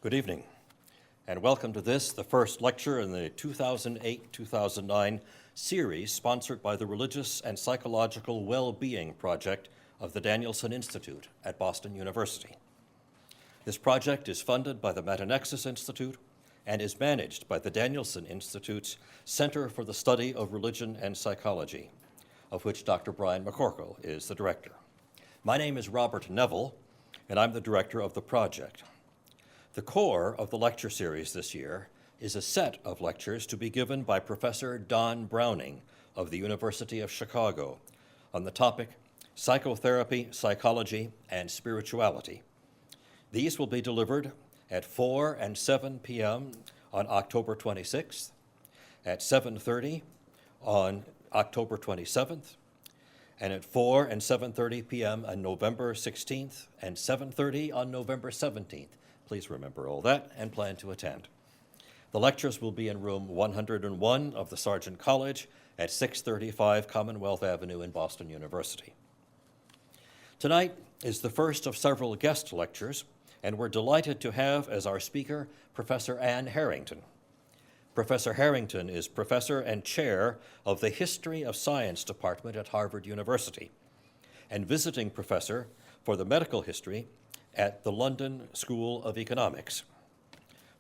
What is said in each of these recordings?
Good evening, and welcome to this, the first lecture in the 2008-2009 series sponsored by the Religious and Psychological Well-Being Project of the Danielsen Institute at Boston University. This project is funded by the Medicalizing Institute and is managed by the Danielsen Institute's Center for the Study of Religion and Psychology, of which Dr. Brian McCorkle is the director. My name is Robert Neville, and I'm the director of the project. The core of the lecture series this year is a set of lectures to be given by Professor Don Browning of the University of Chicago on the topic Psychotherapy, Psychology, and Spirituality. These will be delivered at 4 and 7 p.m. on October 26th, at 7:30 on October 27th, and at 4 and 7:30 p.m. on November 16th and 7:30 on November 17th. Please remember all that and plan to attend. The lectures will be in room 101 of the Sargent College at 635 Commonwealth Avenue in Boston University. Tonight is the first of several guest lectures, and we're delighted to have as our speaker Professor Ann Harrington. Professor Harrington is professor and chair of the History of Science Department at Harvard University and visiting professor for the medical history at the London School of Economics.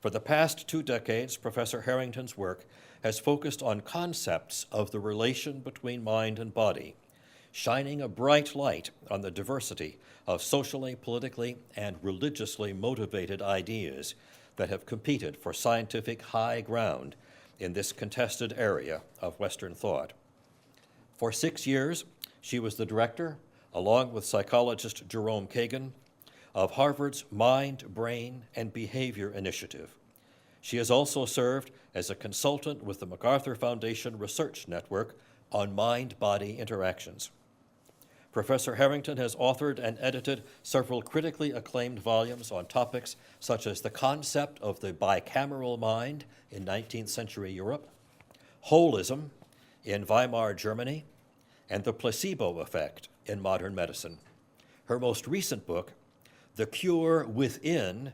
For the past 2 decades, Professor Harrington's work has focused on concepts of the relation between mind and body, shining a bright light on the diversity of socially, politically, and religiously motivated ideas that have competed for scientific high ground in this contested area of Western thought. For 6 years, she was the director, along with psychologist Jerome Kagan, of Harvard's Mind, Brain, and Behavior Initiative. She has also served as a consultant with the MacArthur Foundation Research Network on mind-body interactions. Professor Harrington has authored and edited several critically acclaimed volumes on topics such as the concept of the bicameral mind in 19th century Europe, holism in Weimar Germany, and the placebo effect in modern medicine. Her most recent book, The Cure Within,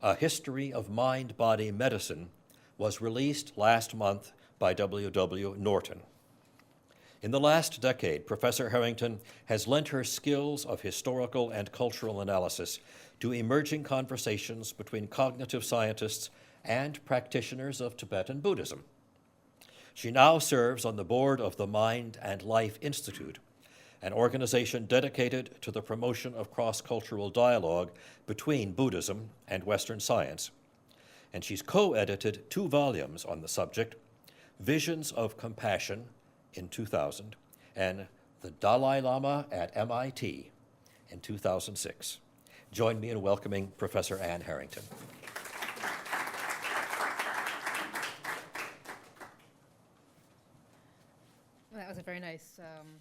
A History of Mind-Body Medicine, was released last month by W.W. Norton. In the last decade, Professor Harrington has lent her skills of historical and cultural analysis to emerging conversations between cognitive scientists and practitioners of Tibetan Buddhism. She now serves on the board of the Mind and Life Institute, an organization dedicated to the promotion of cross-cultural dialogue between Buddhism and Western science. And she's co-edited 2 volumes on the subject, Visions of Compassion in 2000 and The Dalai Lama at MIT in 2006. Join me in welcoming Professor Ann Harrington. That was a very nice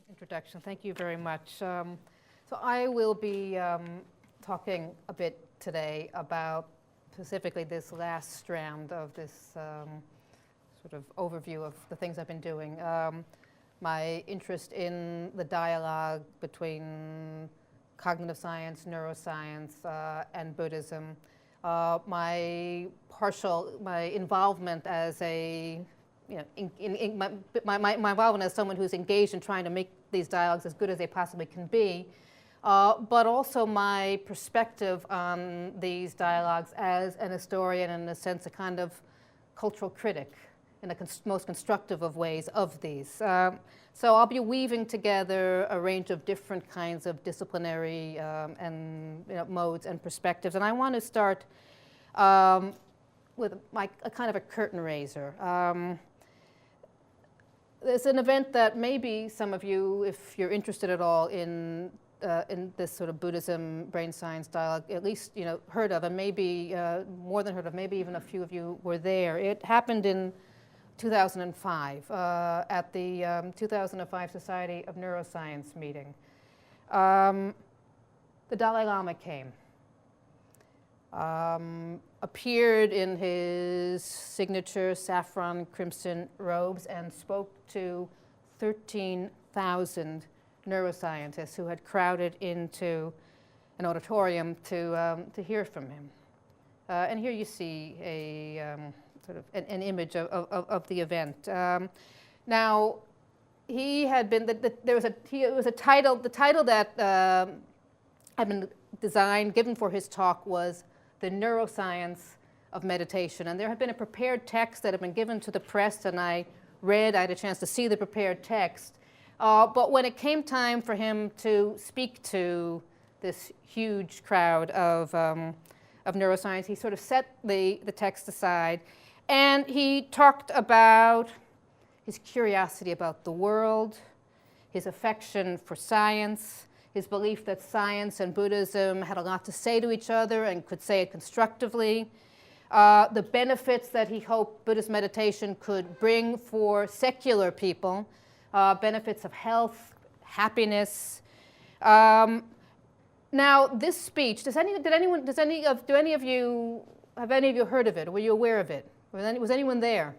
introduction. Thank you very much. So I will be talking a bit today about specifically this last strand of this sort of overview of the things I've been doing. My interest in the dialogue between cognitive science, neuroscience, and Buddhism. My involvement as a my involvement as someone who's engaged in trying to make these dialogues as good as they possibly can be, but also my perspective on these dialogues as an historian and, in a sense, a kind of cultural critic in the most constructive of ways of these. So I'll be weaving together a range of different kinds of disciplinary and modes and perspectives. And I want to start with a kind of a curtain raiser. There's an event that maybe some of you, if you're interested at all in this sort of Buddhism, brain science dialogue, at least heard of, and maybe more than heard of, maybe even a few of you were there. It happened in 2005 at the 2005 Society of Neuroscience meeting. The Dalai Lama came. Appeared in his signature saffron crimson robes and spoke to 13,000 neuroscientists who had crowded into an auditorium to hear from him. And here you see a sort of an image of the event. Now, he had been, there was a title, the title that had been designed, given for his talk was The Neuroscience of Meditation. And there had been a prepared text that had been given to the press, and I had a chance to see the prepared text. But when it came time for him to speak to this huge crowd of neuroscience, he sort of set the text aside, and he talked about his curiosity about the world, his affection for science, his belief that science and Buddhism had a lot to say to each other and could say it constructively, the benefits that he hoped Buddhist meditation could bring for secular people, benefits of health, happiness. Now, this speech, have any of you heard of it? Were you aware of it? Was anyone there?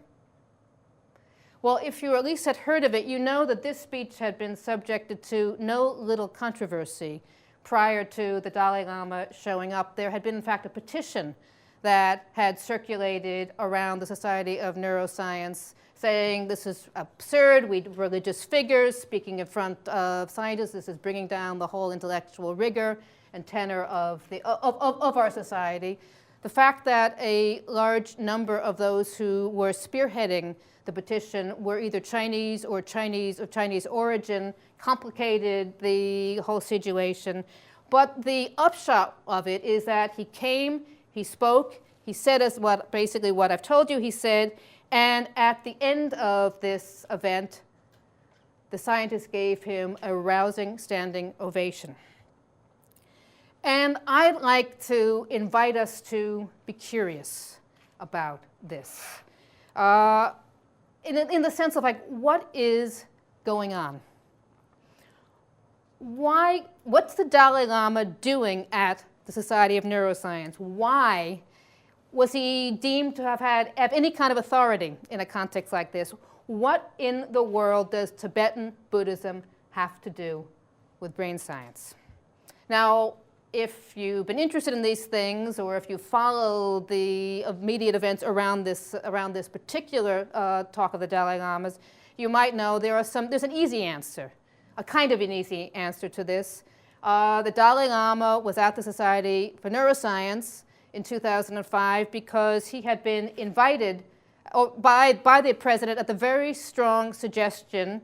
Well, if you at least had heard of it, you know that this speech had been subjected to no little controversy prior to the Dalai Lama showing up. There had been, in fact, a petition that had circulated around the Society of Neuroscience saying this is absurd, we religious figures speaking in front of scientists, this is bringing down the whole intellectual rigor and tenor of our society. The fact that a large number of those who were spearheading the petition were either Chinese or Chinese origin complicated the whole situation. But the upshot of it is that he came, he spoke, he said basically what I've told you he said, and at the end of this event, the scientists gave him a rousing standing ovation. And I'd like to invite us to be curious about this. In the sense of what is going on? What's the Dalai Lama doing at the Society of Neuroscience? Why was he deemed to have any kind of authority in a context like this? What in the world does Tibetan Buddhism have to do with brain science? Now, if you've been interested in these things, or if you follow the immediate events around this particular talk of the Dalai Lama's, you might know there's an easy answer, a kind of an easy answer to this. The Dalai Lama was at the Society for Neuroscience in 2005 because he had been invited by the president at the very strong suggestion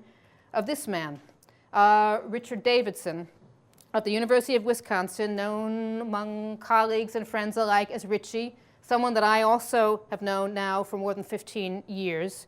of this man, Richard Davidson, at the University of Wisconsin, known among colleagues and friends alike as Richie, someone that I also have known now for more than 15 years,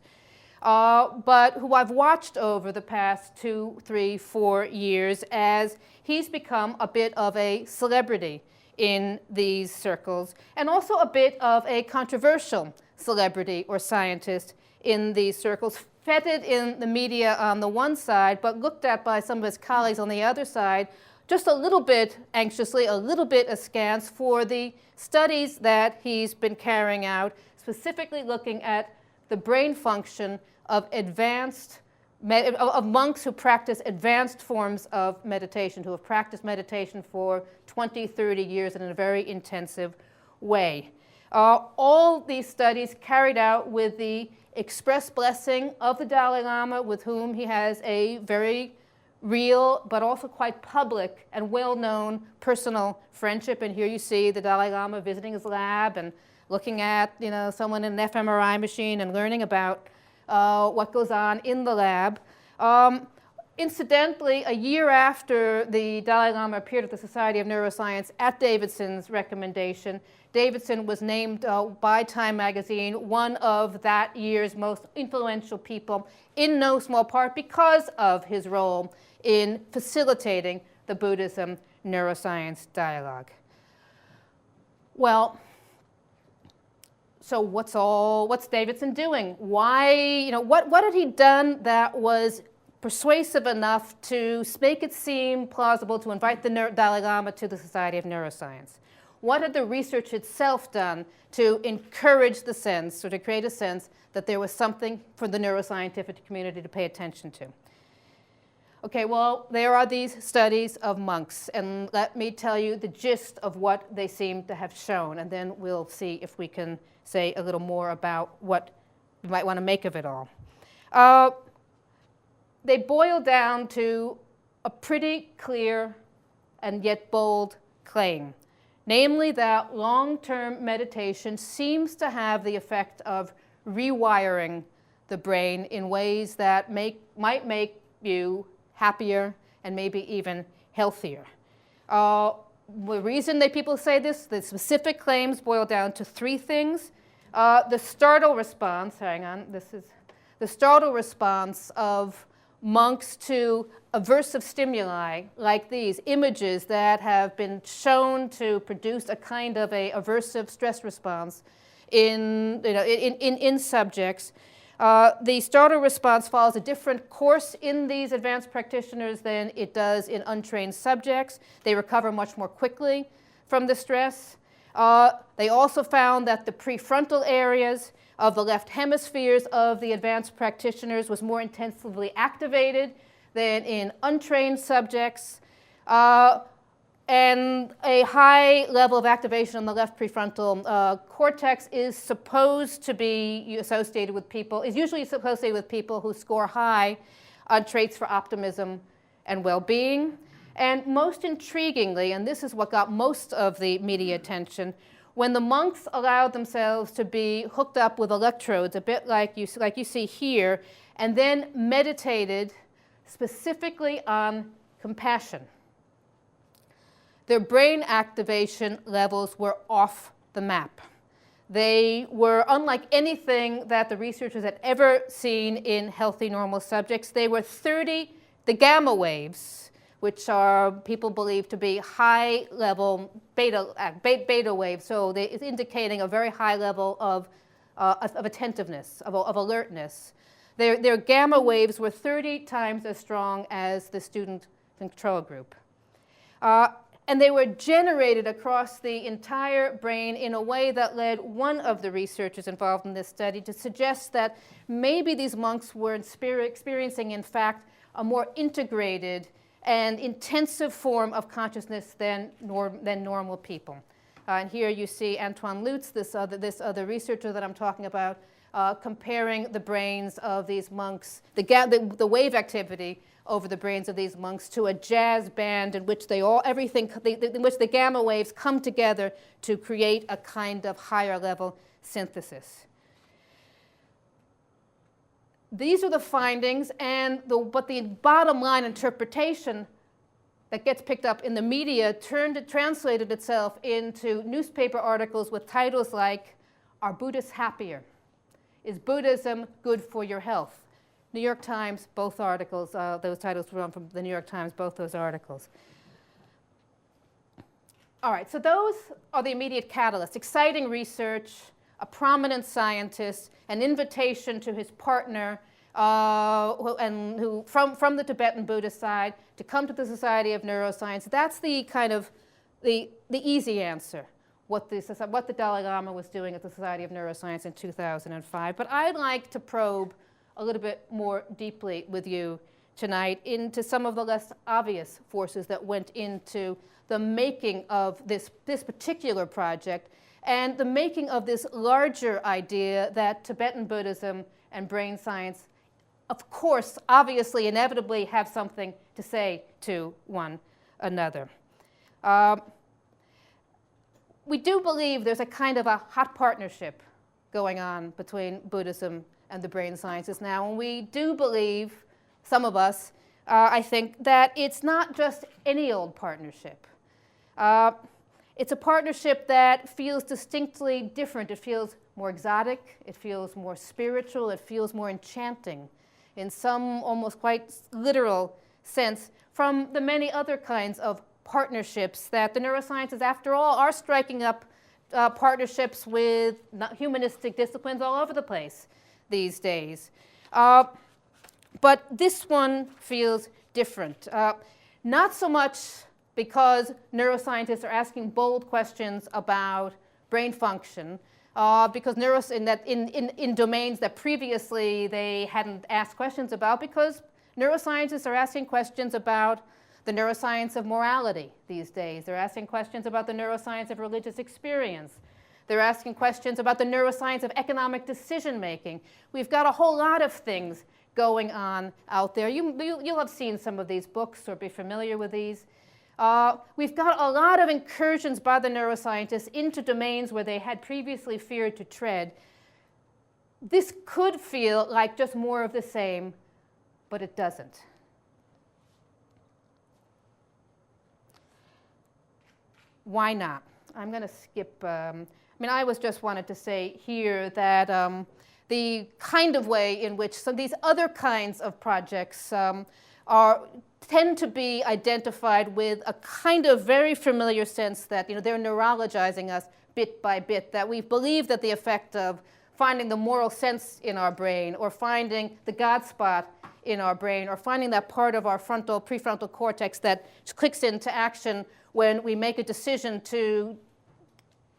but who I've watched over the past 2, 3, 4 years as he's become a bit of a celebrity in these circles, and also a bit of a controversial celebrity or scientist in these circles, feted in the media on the one side, but looked at by some of his colleagues on the other side, just a little bit anxiously, a little bit askance for the studies that he's been carrying out, specifically looking at the brain function of monks who practice advanced forms of meditation, who have practiced meditation for 20, 30 years in a very intensive way. All these studies carried out with the express blessing of the Dalai Lama, with whom he has a very real but also quite public and well-known personal friendship. And here you see the Dalai Lama visiting his lab and looking at someone in an fMRI machine and learning about what goes on in the lab. Incidentally, a year after the Dalai Lama appeared at the Society of Neuroscience at Davidson's recommendation, Davidson was named by Time magazine one of that year's most influential people, in no small part because of his role in facilitating the Buddhism neuroscience dialogue. Well, so what's Davidson doing? Why, what had he done that was persuasive enough to make it seem plausible to invite the Dalai Lama to the Society of Neuroscience? What had the research itself done to encourage the sense, or to create a sense, that there was something for the neuroscientific community to pay attention to? Okay, well, there are these studies of monks, and let me tell you the gist of what they seem to have shown, and then we'll see if we can say a little more about what you might want to make of it all. They boil down to a pretty clear and yet bold claim, namely that long-term meditation seems to have the effect of rewiring the brain in ways that might make you happier and maybe even healthier. The reason that people say this, the specific claims boil down to three things. The startle response, the startle response of monks to aversive stimuli like these images that have been shown to produce a kind of a aversive stress response in subjects. The startle response follows a different course in these advanced practitioners than it does in untrained subjects. They recover much more quickly from the stress. They also found that the prefrontal areas of the left hemispheres of the advanced practitioners was more intensively activated than in untrained subjects. And a high level of activation on the left prefrontal cortex is supposed to be associated with people, is usually associated with people who score high on traits for optimism and well-being. And most intriguingly, and this is what got most of the media attention, when the monks allowed themselves to be hooked up with electrodes, a bit like you see here, and then meditated specifically on compassion, their brain activation levels were off the map. They were unlike anything that the researchers had ever seen in healthy, normal subjects. They were the gamma waves, which are people believe to be high-level beta waves, so it's indicating a very high level of attentiveness, of alertness. Their gamma waves were 30 times as strong as the student control group. And they were generated across the entire brain in a way that led one of the researchers involved in this study to suggest that maybe these monks were experiencing, in fact, a more integrated and intensive form of consciousness than normal people. And here you see Antoine Lutz, this other researcher that I'm talking about, comparing the brains of these monks, the wave activity over the brains of these monks to a jazz band in which in which the gamma waves come together to create a kind of higher level synthesis. These are the findings, but the bottom line interpretation that gets picked up in the media translated itself into newspaper articles with titles like, "Are Buddhists happier? Is Buddhism good for your health?" New York Times, both articles, those titles were from the New York Times, both those articles. All right, so those are the immediate catalysts: exciting research, a prominent scientist, an invitation to his partner, who from the Tibetan Buddhist side to come to the Society of Neuroscience. That's the kind of the easy answer, what the Dalai Lama was doing at the Society of Neuroscience in 2005. But I'd like to probe a little bit more deeply with you tonight into some of the less obvious forces that went into the making of this particular project and the making of this larger idea that Tibetan Buddhism and brain science, of course, obviously, inevitably have something to say to one another. We do believe there's a kind of a hot partnership going on between Buddhism and the brain sciences now, and we do believe, some of us, I think, that it's not just any old partnership. It's a partnership that feels distinctly different. It feels more exotic, it feels more spiritual, it feels more enchanting in some almost quite literal sense from the many other kinds of partnerships that the neurosciences, after all, are striking up partnerships with humanistic disciplines all over the place these days. But this one feels different. Not so much because neuroscientists are asking bold questions about brain function, because in domains that previously they hadn't asked questions about, because Neuroscientists are asking questions about the neuroscience of morality these days. They're asking questions about the neuroscience of religious experience. They're asking questions about the neuroscience of economic decision making. We've got a whole lot of things going on out there. You'll have seen some of these books or be familiar with these. We've got a lot of incursions by the neuroscientists into domains where they had previously feared to tread. This could feel like just more of the same, but it doesn't. Why not? I'm going to skip. I was just wanted to say here that the kind of way in which some of these other kinds of projects tend to be identified with a kind of very familiar sense that they're neurologizing us bit by bit, that we believe that the effect of finding the moral sense in our brain, or finding the God spot in our brain, or finding that part of our prefrontal cortex that clicks into action when we make a decision to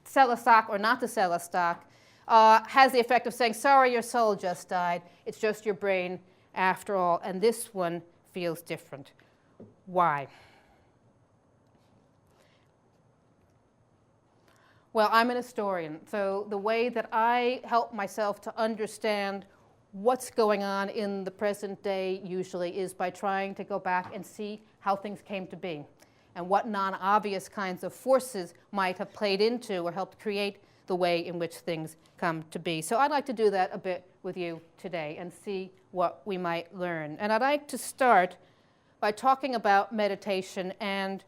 sell a stock or not to sell a stock, has the effect of saying, sorry, your soul just died. It's just your brain after all. And this one feels different. Why? Well, I'm an historian, so the way that I help myself to understand what's going on in the present day usually is by trying to go back and see how things came to be and what non-obvious kinds of forces might have played into or helped create the way in which things come to be. So I'd like to do that a bit with you today and see what we might learn. And I'd like to start by talking about meditation and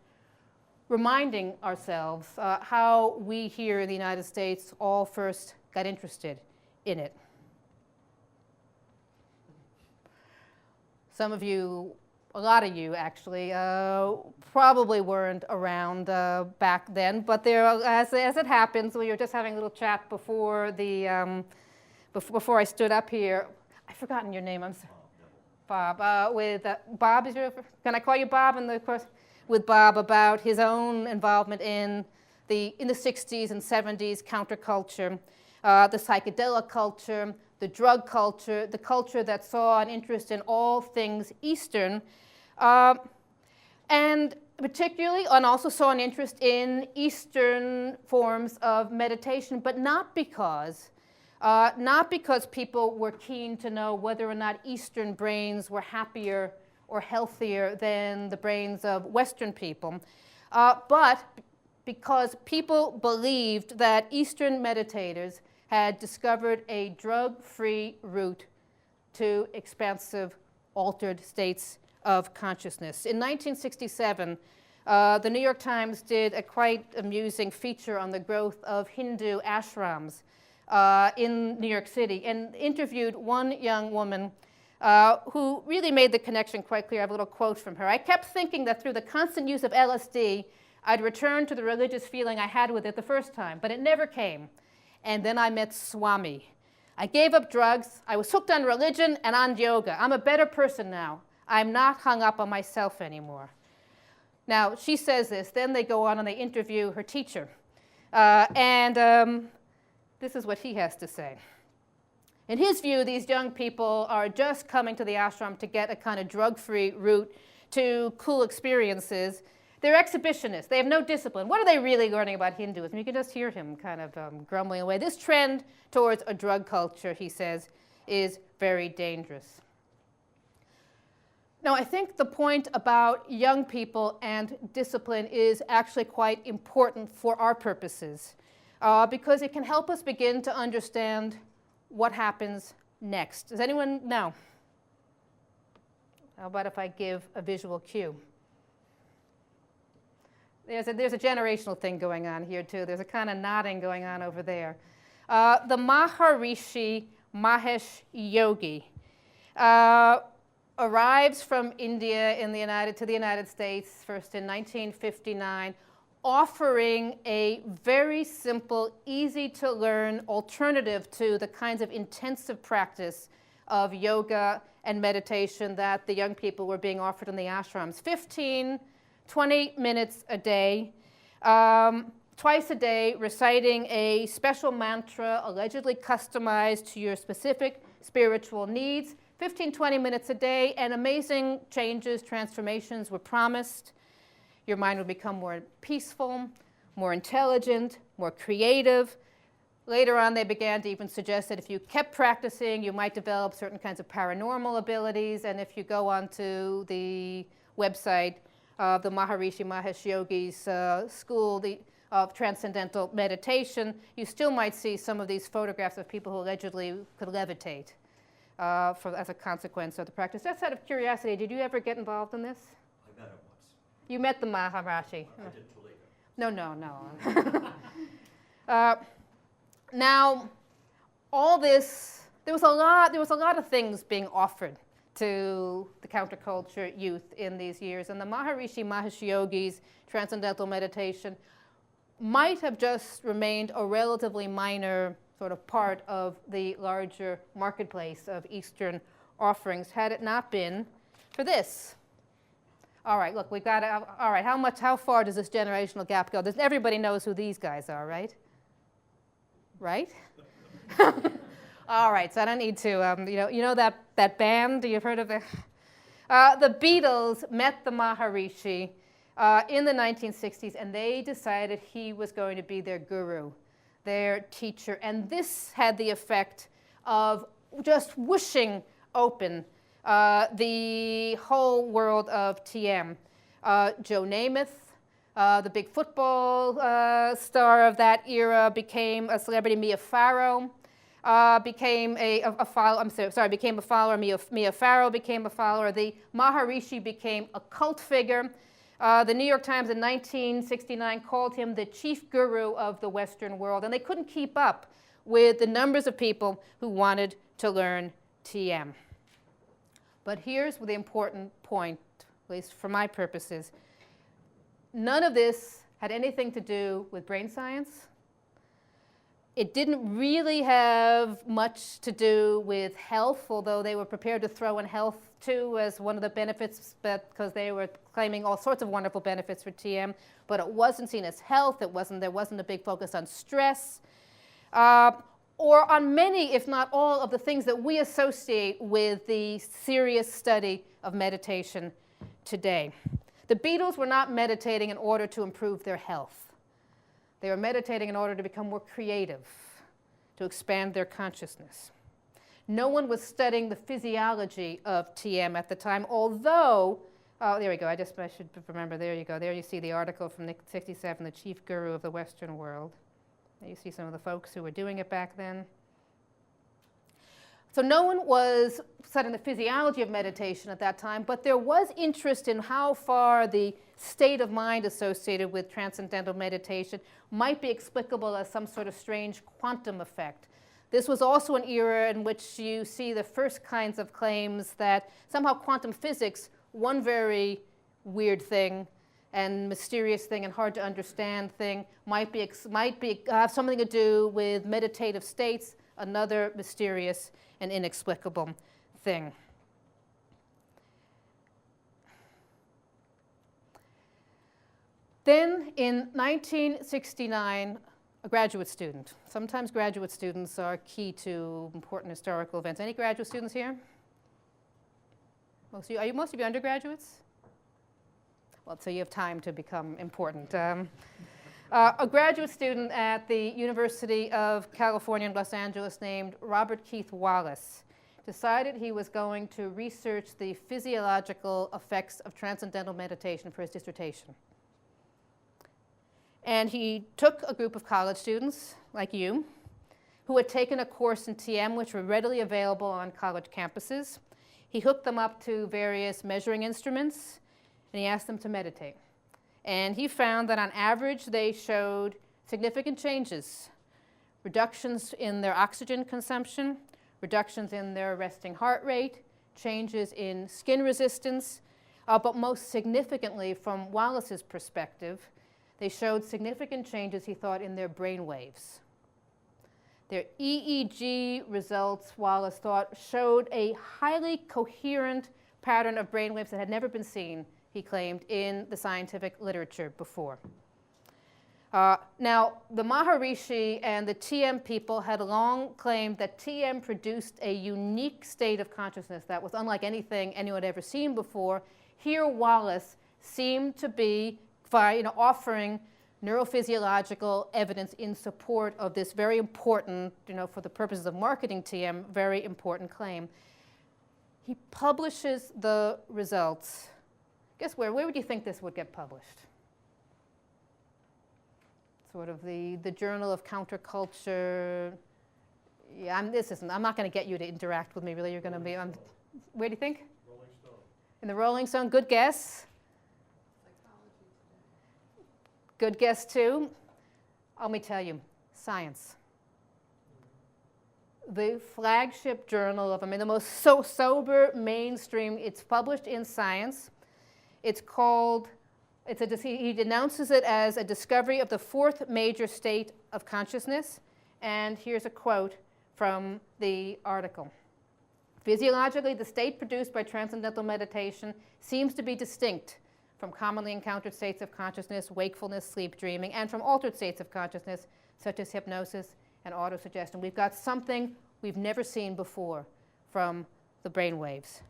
reminding ourselves how we here in the United States all first got interested in it. Some of you, a lot of you actually, probably weren't around back then, but there, as it happens, we were just having a little chat before before I stood up here. I've forgotten your name. I'm sorry. Bob. With Bob, can I call you Bob? And of course, with Bob about his own involvement in the 60s and 70s counterculture, the psychedelic culture, the drug culture, the culture that saw an interest in all things Eastern, and particularly, and also saw an interest in Eastern forms of meditation, but not because people were keen to know whether or not Eastern brains were happier or healthier than the brains of Western people, but because people believed that Eastern meditators had discovered a drug-free route to expansive, altered states of consciousness. In 1967, the New York Times did a quite amusing feature on the growth of Hindu ashrams in New York City and interviewed one young woman who really made the connection quite clear. I have a little quote from her. I kept thinking that through the constant use of LSD, I'd return to the religious feeling I had with it the first time, but it never came. And then I met Swami. I gave up drugs. I was hooked on religion and on yoga. I'm a better person now. I'm not hung up on myself anymore. Now, she says this. Then they go on and they interview her teacher. This is what he has to say. In his view, these young people are just coming to the ashram to get a kind of drug-free route to cool experiences. They're exhibitionists. They have no discipline. What are they really learning about Hinduism? You can just hear him kind of grumbling away. This trend towards a drug culture, he says, is very dangerous. Now, I think the point about young people and discipline is actually quite important for our purposes because it can help us begin to understand what happens next. Does anyone know? How about if I give a visual cue? There's a generational thing going on here, too. There's a kind of nodding going on over there. The Maharishi Mahesh Yogi arrives from India to the United States first in 1959, offering a very simple, easy-to-learn alternative to the kinds of intensive practice of yoga and meditation that the young people were being offered in the ashrams. 20 minutes a day, twice a day, reciting a special mantra allegedly customized to your specific spiritual needs, 15, 20 minutes a day, and amazing changes, transformations were promised. Your mind would become more peaceful, more intelligent, more creative. Later on, they began to even suggest that if you kept practicing, you might develop certain kinds of paranormal abilities. And if you go onto the website of the Maharishi Mahesh Yogi's school of transcendental meditation, you still might see some of these photographs of people who allegedly could levitate as a consequence of the practice. Just out of curiosity, did you ever get involved in this? I met him once. You met the Maharishi? I didn't believe him. No. Now, all this, there was a lot of things being offered to the counterculture youth in these years, and the Maharishi Mahesh Yogi's transcendental meditation might have just remained a relatively minor sort of part of the larger marketplace of Eastern offerings had it not been for this. All right, look, all right, how far does this generational gap go? Everybody knows who these guys are, right? Right? All right, so I don't need to, you know that band, you've heard of it? The Beatles met the Maharishi in the 1960s, and they decided he was going to be their guru, their teacher. And this had the effect of just whooshing open the whole world of TM. Joe Namath, the big football star of that era, became a celebrity. Mia Farrow became a follower. Became a follower. Mia Farrow became a follower. The Maharishi became a cult figure. The New York Times in 1969 called him the chief guru of the Western world, and they couldn't keep up with the numbers of people who wanted to learn TM. But here's the important point, at least for my purposes. None of this had anything to do with brain science. It didn't really have much to do with health, although they were prepared to throw in health too as one of the benefits, because they were claiming all sorts of wonderful benefits for TM. But it wasn't seen as health. There wasn't a big focus on stress, or on many, if not all, of the things that we associate with the serious study of meditation today. The Beatles were not meditating in order to improve their health. They were meditating in order to become more creative, to expand their consciousness. No one was studying the physiology of TM at the time, although, there we go, I should remember, there you go. There you see the article from 1967, the chief guru of the Western world. There you see some of the folks who were doing it back then. So no one was studying the physiology of meditation at that time, but there was interest in how far the state of mind associated with transcendental meditation might be explicable as some sort of strange quantum effect. This was also an era in which you see the first kinds of claims that somehow quantum physics, one very weird thing and mysterious thing and hard to understand thing, might have something to do with meditative states, another mysterious and inexplicable thing. Then in 1969, a graduate student. Sometimes graduate students are key to important historical events. Any graduate students here? Most of you undergraduates? Well, so you have time to become important. A graduate student at the University of California in Los Angeles named Robert Keith Wallace decided he was going to research the physiological effects of transcendental meditation for his dissertation. And he took a group of college students, like you, who had taken a course in TM, which were readily available on college campuses. He hooked them up to various measuring instruments, and he asked them to meditate. And he found that on average, they showed significant changes, reductions in their oxygen consumption, reductions in their resting heart rate, changes in skin resistance, but most significantly, from Wallace's perspective, they showed significant changes, he thought, in their brain waves. Their EEG results, Wallace thought, showed a highly coherent pattern of brain waves that had never been seen, he claimed, in the scientific literature before. Now, the Maharishi and the TM people had long claimed that TM produced a unique state of consciousness that was unlike anything anyone had ever seen before. Here, Wallace seemed to be offering neurophysiological evidence in support of this very important, for the purposes of marketing TM, very important claim. He publishes the results. Guess where? Where would you think this would get published? Sort of the Journal of Counterculture. Yeah, I'm not going to get you to interact with me, really. You're going to be on. Where do you think? Rolling Stone. In the Rolling Stone. Good guess. Good guess, too. Let me tell you, Science. The flagship journal of, the most sober, mainstream. It's published in Science. It's called, he denounces it as a discovery of the fourth major state of consciousness. And here's a quote from the article. Physiologically, the state produced by transcendental meditation seems to be distinct from commonly encountered states of consciousness, wakefulness, sleep, dreaming, and from altered states of consciousness, such as hypnosis and autosuggestion. We've got something we've never seen before from the brain waves.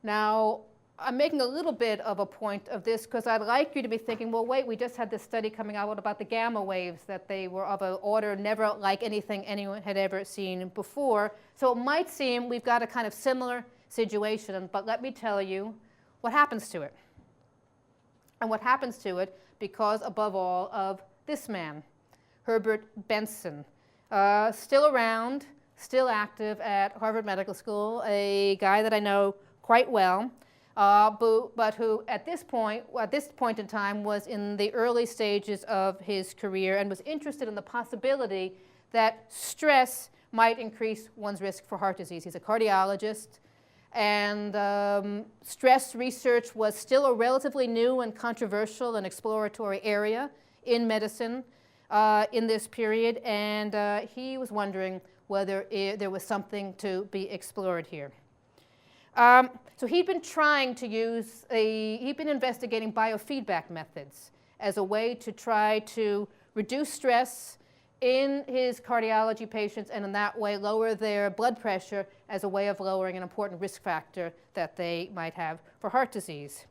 Now, I'm making a little bit of a point of this because I'd like you to be thinking, well, wait, we just had this study coming out about the gamma waves, that they were of an order never like anything anyone had ever seen before. So it might seem we've got a kind of similar situation, but let me tell you what happens to it. And what happens to it because, above all, of this man, Herbert Benson, still around, still active at Harvard Medical School, a guy that I know quite well, but who at this point in time was in the early stages of his career and was interested in the possibility that stress might increase one's risk for heart disease. He's a cardiologist, and stress research was still a relatively new and controversial and exploratory area in medicine in this period, and he was wondering whether there was something to be explored here. So he'd been trying to he'd been investigating biofeedback methods as a way to try to reduce stress in his cardiology patients and in that way lower their blood pressure as a way of lowering an important risk factor that they might have for heart disease.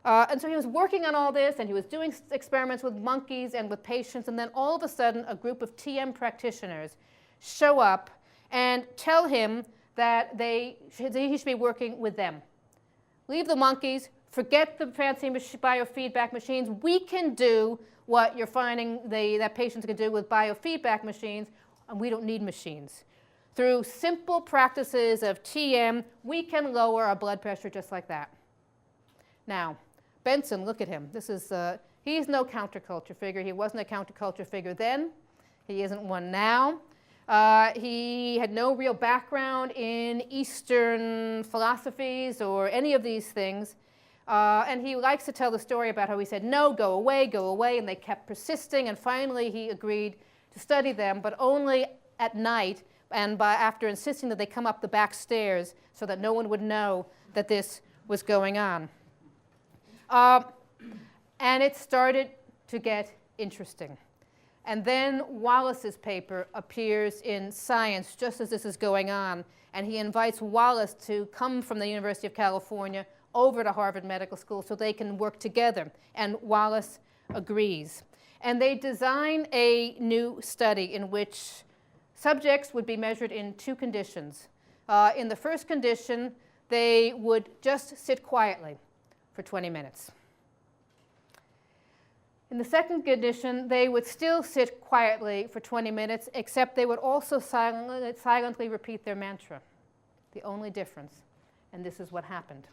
And so he was working on all this, and he was doing experiments with monkeys and with patients, and then all of a sudden a group of TM practitioners show up and tell him that he should be working with them. Leave the monkeys, forget the fancy biofeedback machines. We can do what you're finding that patients can do with biofeedback machines, and we don't need machines. Through simple practices of TM, we can lower our blood pressure just like that. Now, Benson, look at him. He's no counterculture figure. He wasn't a counterculture figure then. He isn't one now. He had no real background in Eastern philosophies or any of these things. And he likes to tell the story about how he said, no, go away, and they kept persisting, and finally he agreed to study them, but only at night, and after insisting that they come up the back stairs so that no one would know that this was going on. And it started to get interesting. And then Wallace's paper appears in Science just as this is going on, and he invites Wallace to come from the University of California over to Harvard Medical School so they can work together, and Wallace agrees. And they design a new study in which subjects would be measured in two conditions. In the first condition, they would just sit quietly for 20 minutes. In the second condition, they would still sit quietly for 20 minutes, except they would also silently repeat their mantra. The only difference, and this is what happened.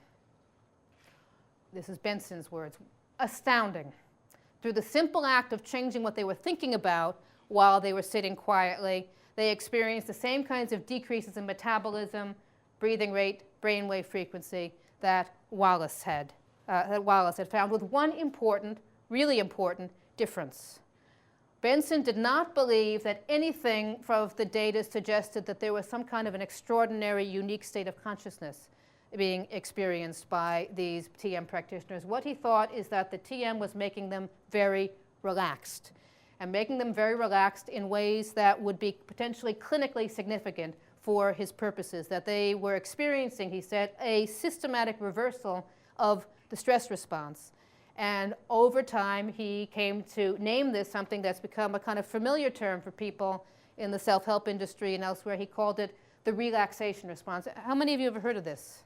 This is Benson's words. Astounding. Through the simple act of changing what they were thinking about while they were sitting quietly, they experienced the same kinds of decreases in metabolism, breathing rate, brainwave frequency that Wallace had found, with one important, really important difference. Benson did not believe that anything from the data suggested that there was some kind of an extraordinary, unique state of consciousness being experienced by these TM practitioners. What he thought is that the TM was making them very relaxed. and making them very relaxed in ways that would be potentially clinically significant for his purposes, that they were experiencing, he said, a systematic reversal of the stress response. And over time, he came to name this something that's become a kind of familiar term for people in the self-help industry and elsewhere. He called it the relaxation response. How many of you have heard of this?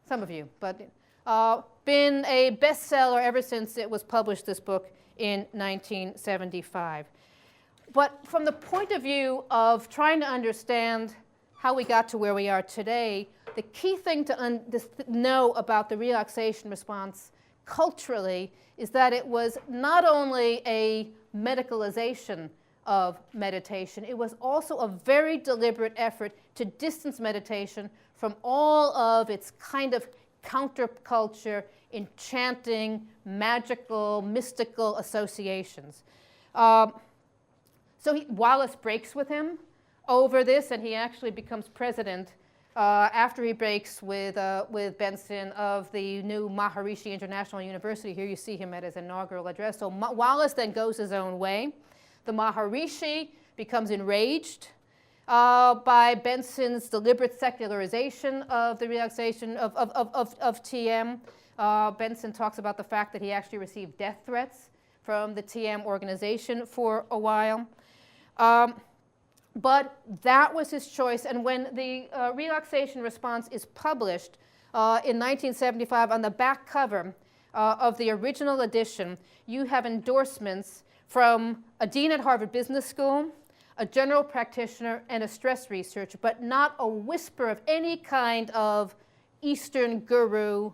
Some of you, but been a bestseller ever since it was published, this book, in 1975. But from the point of view of trying to understand how we got to where we are today, the key thing to know about the relaxation response culturally is that it was not only a medicalization of meditation, it was also a very deliberate effort to distance meditation from all of its kind of counterculture, enchanting, magical, mystical associations. So Wallace breaks with him over this, and he actually becomes president after he breaks with Benson of the new Maharishi International University. Here you see him at his inaugural address. So Wallace then goes his own way. The Maharishi becomes enraged by Benson's deliberate secularization of the relaxation of TM. Benson talks about the fact that he actually received death threats from the TM organization for a while. But that was his choice, and when the relaxation response is published in 1975, on the back cover of the original edition, you have endorsements from a dean at Harvard Business School, a general practitioner, and a stress researcher, but not a whisper of any kind of Eastern guru,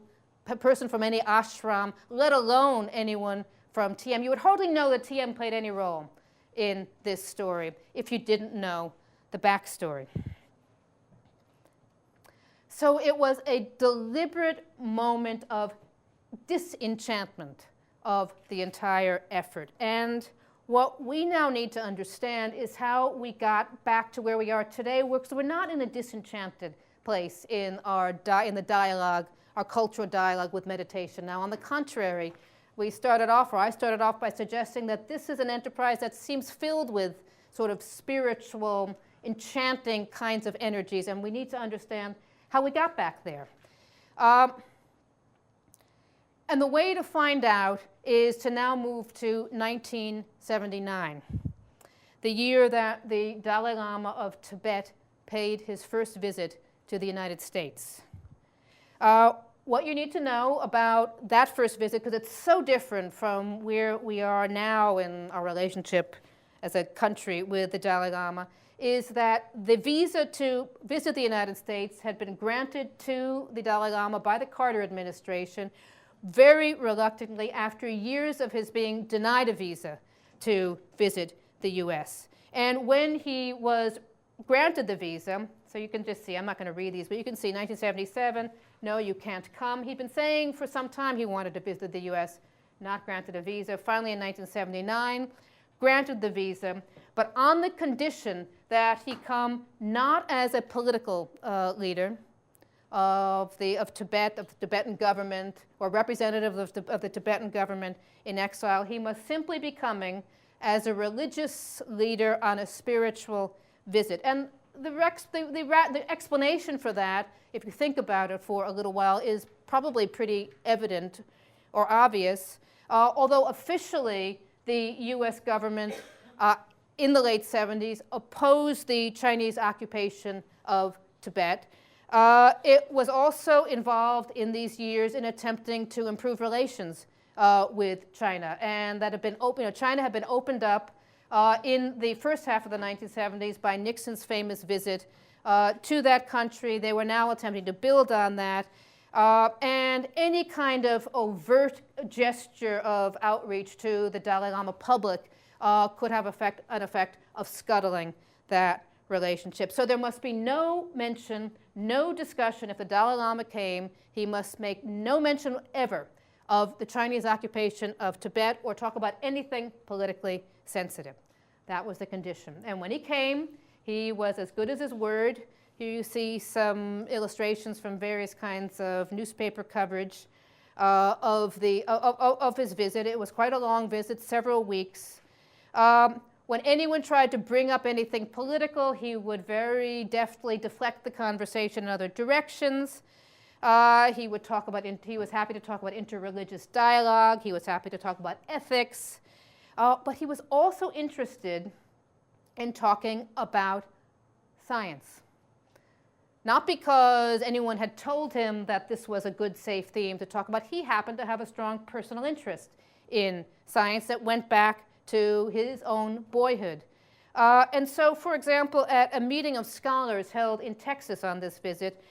a person from any ashram, let alone anyone from TM. You would hardly know that TM played any role in this story if you didn't know the backstory. So it was a deliberate moment of disenchantment of the entire effort. And what we now need to understand is how we got back to where we are today. So we're not in a disenchanted place in the dialogue, our cultural dialogue with meditation. Now, on the contrary, I started off by suggesting that this is an enterprise that seems filled with sort of spiritual, enchanting kinds of energies, and we need to understand how we got back there. And the way to find out is to now move to 1979, the year that the Dalai Lama of Tibet paid his first visit to the United States. What you need to know about that first visit, because it's so different from where we are now in our relationship as a country with the Dalai Lama, is that the visa to visit the United States had been granted to the Dalai Lama by the Carter administration very reluctantly after years of his being denied a visa to visit the US. And when he was granted the visa, so you can just see, I'm not going to read these, but you can see 1977, no, you can't come. He'd been saying for some time he wanted to visit the US, not granted a visa. Finally, in 1979, granted the visa, but on the condition that he come not as a political leader of Tibet, of the Tibetan government, or representative of the Tibetan government in exile. He must simply be coming as a religious leader on a spiritual visit. And the explanation for that, if you think about it for a little while, is probably pretty evident or obvious, although officially the US government in the late 70s opposed the Chinese occupation of Tibet. It was also involved in these years in attempting to improve relations with China, and that had been China had been opened up in the first half of the 1970s by Nixon's famous visit to that country. They were now attempting to build on that, and any kind of overt gesture of outreach to the Dalai Lama public could have an effect of scuttling that relationship. So there must be no mention, no discussion. If the Dalai Lama came, he must make no mention ever of the Chinese occupation of Tibet or talk about anything politically sensitive. That was the condition. And when he came, he was as good as his word. Here you see some illustrations from various kinds of newspaper coverage of his visit. It was quite a long visit, several weeks. When anyone tried to bring up anything political, he would very deftly deflect the conversation in other directions. He was happy to talk about interreligious dialogue. He was happy to talk about ethics. But he was also interested in talking about science. Not because anyone had told him that this was a good, safe theme to talk about. He happened to have a strong personal interest in science that went back to his own boyhood. And so, for example, at a meeting of scholars held in Texas on this visit,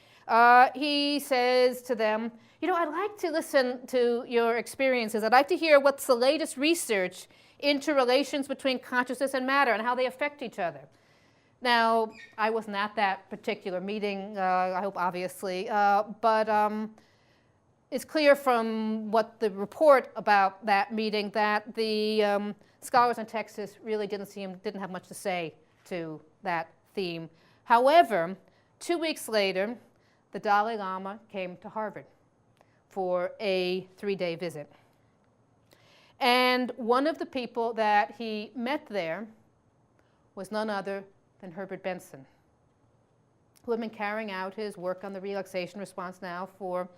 he says to them, I'd like to listen to your experiences. I'd like to hear what's the latest research into relations between consciousness and matter and how they affect each other. Now, I wasn't at that particular meeting, I hope obviously, but it's clear from what the report about that meeting that the scholars in Texas really didn't have much to say to that theme. However, 2 weeks later, the Dalai Lama came to Harvard for a 3-day visit. And one of the people that he met there was none other than Herbert Benson, who had been carrying out his work on the relaxation response now for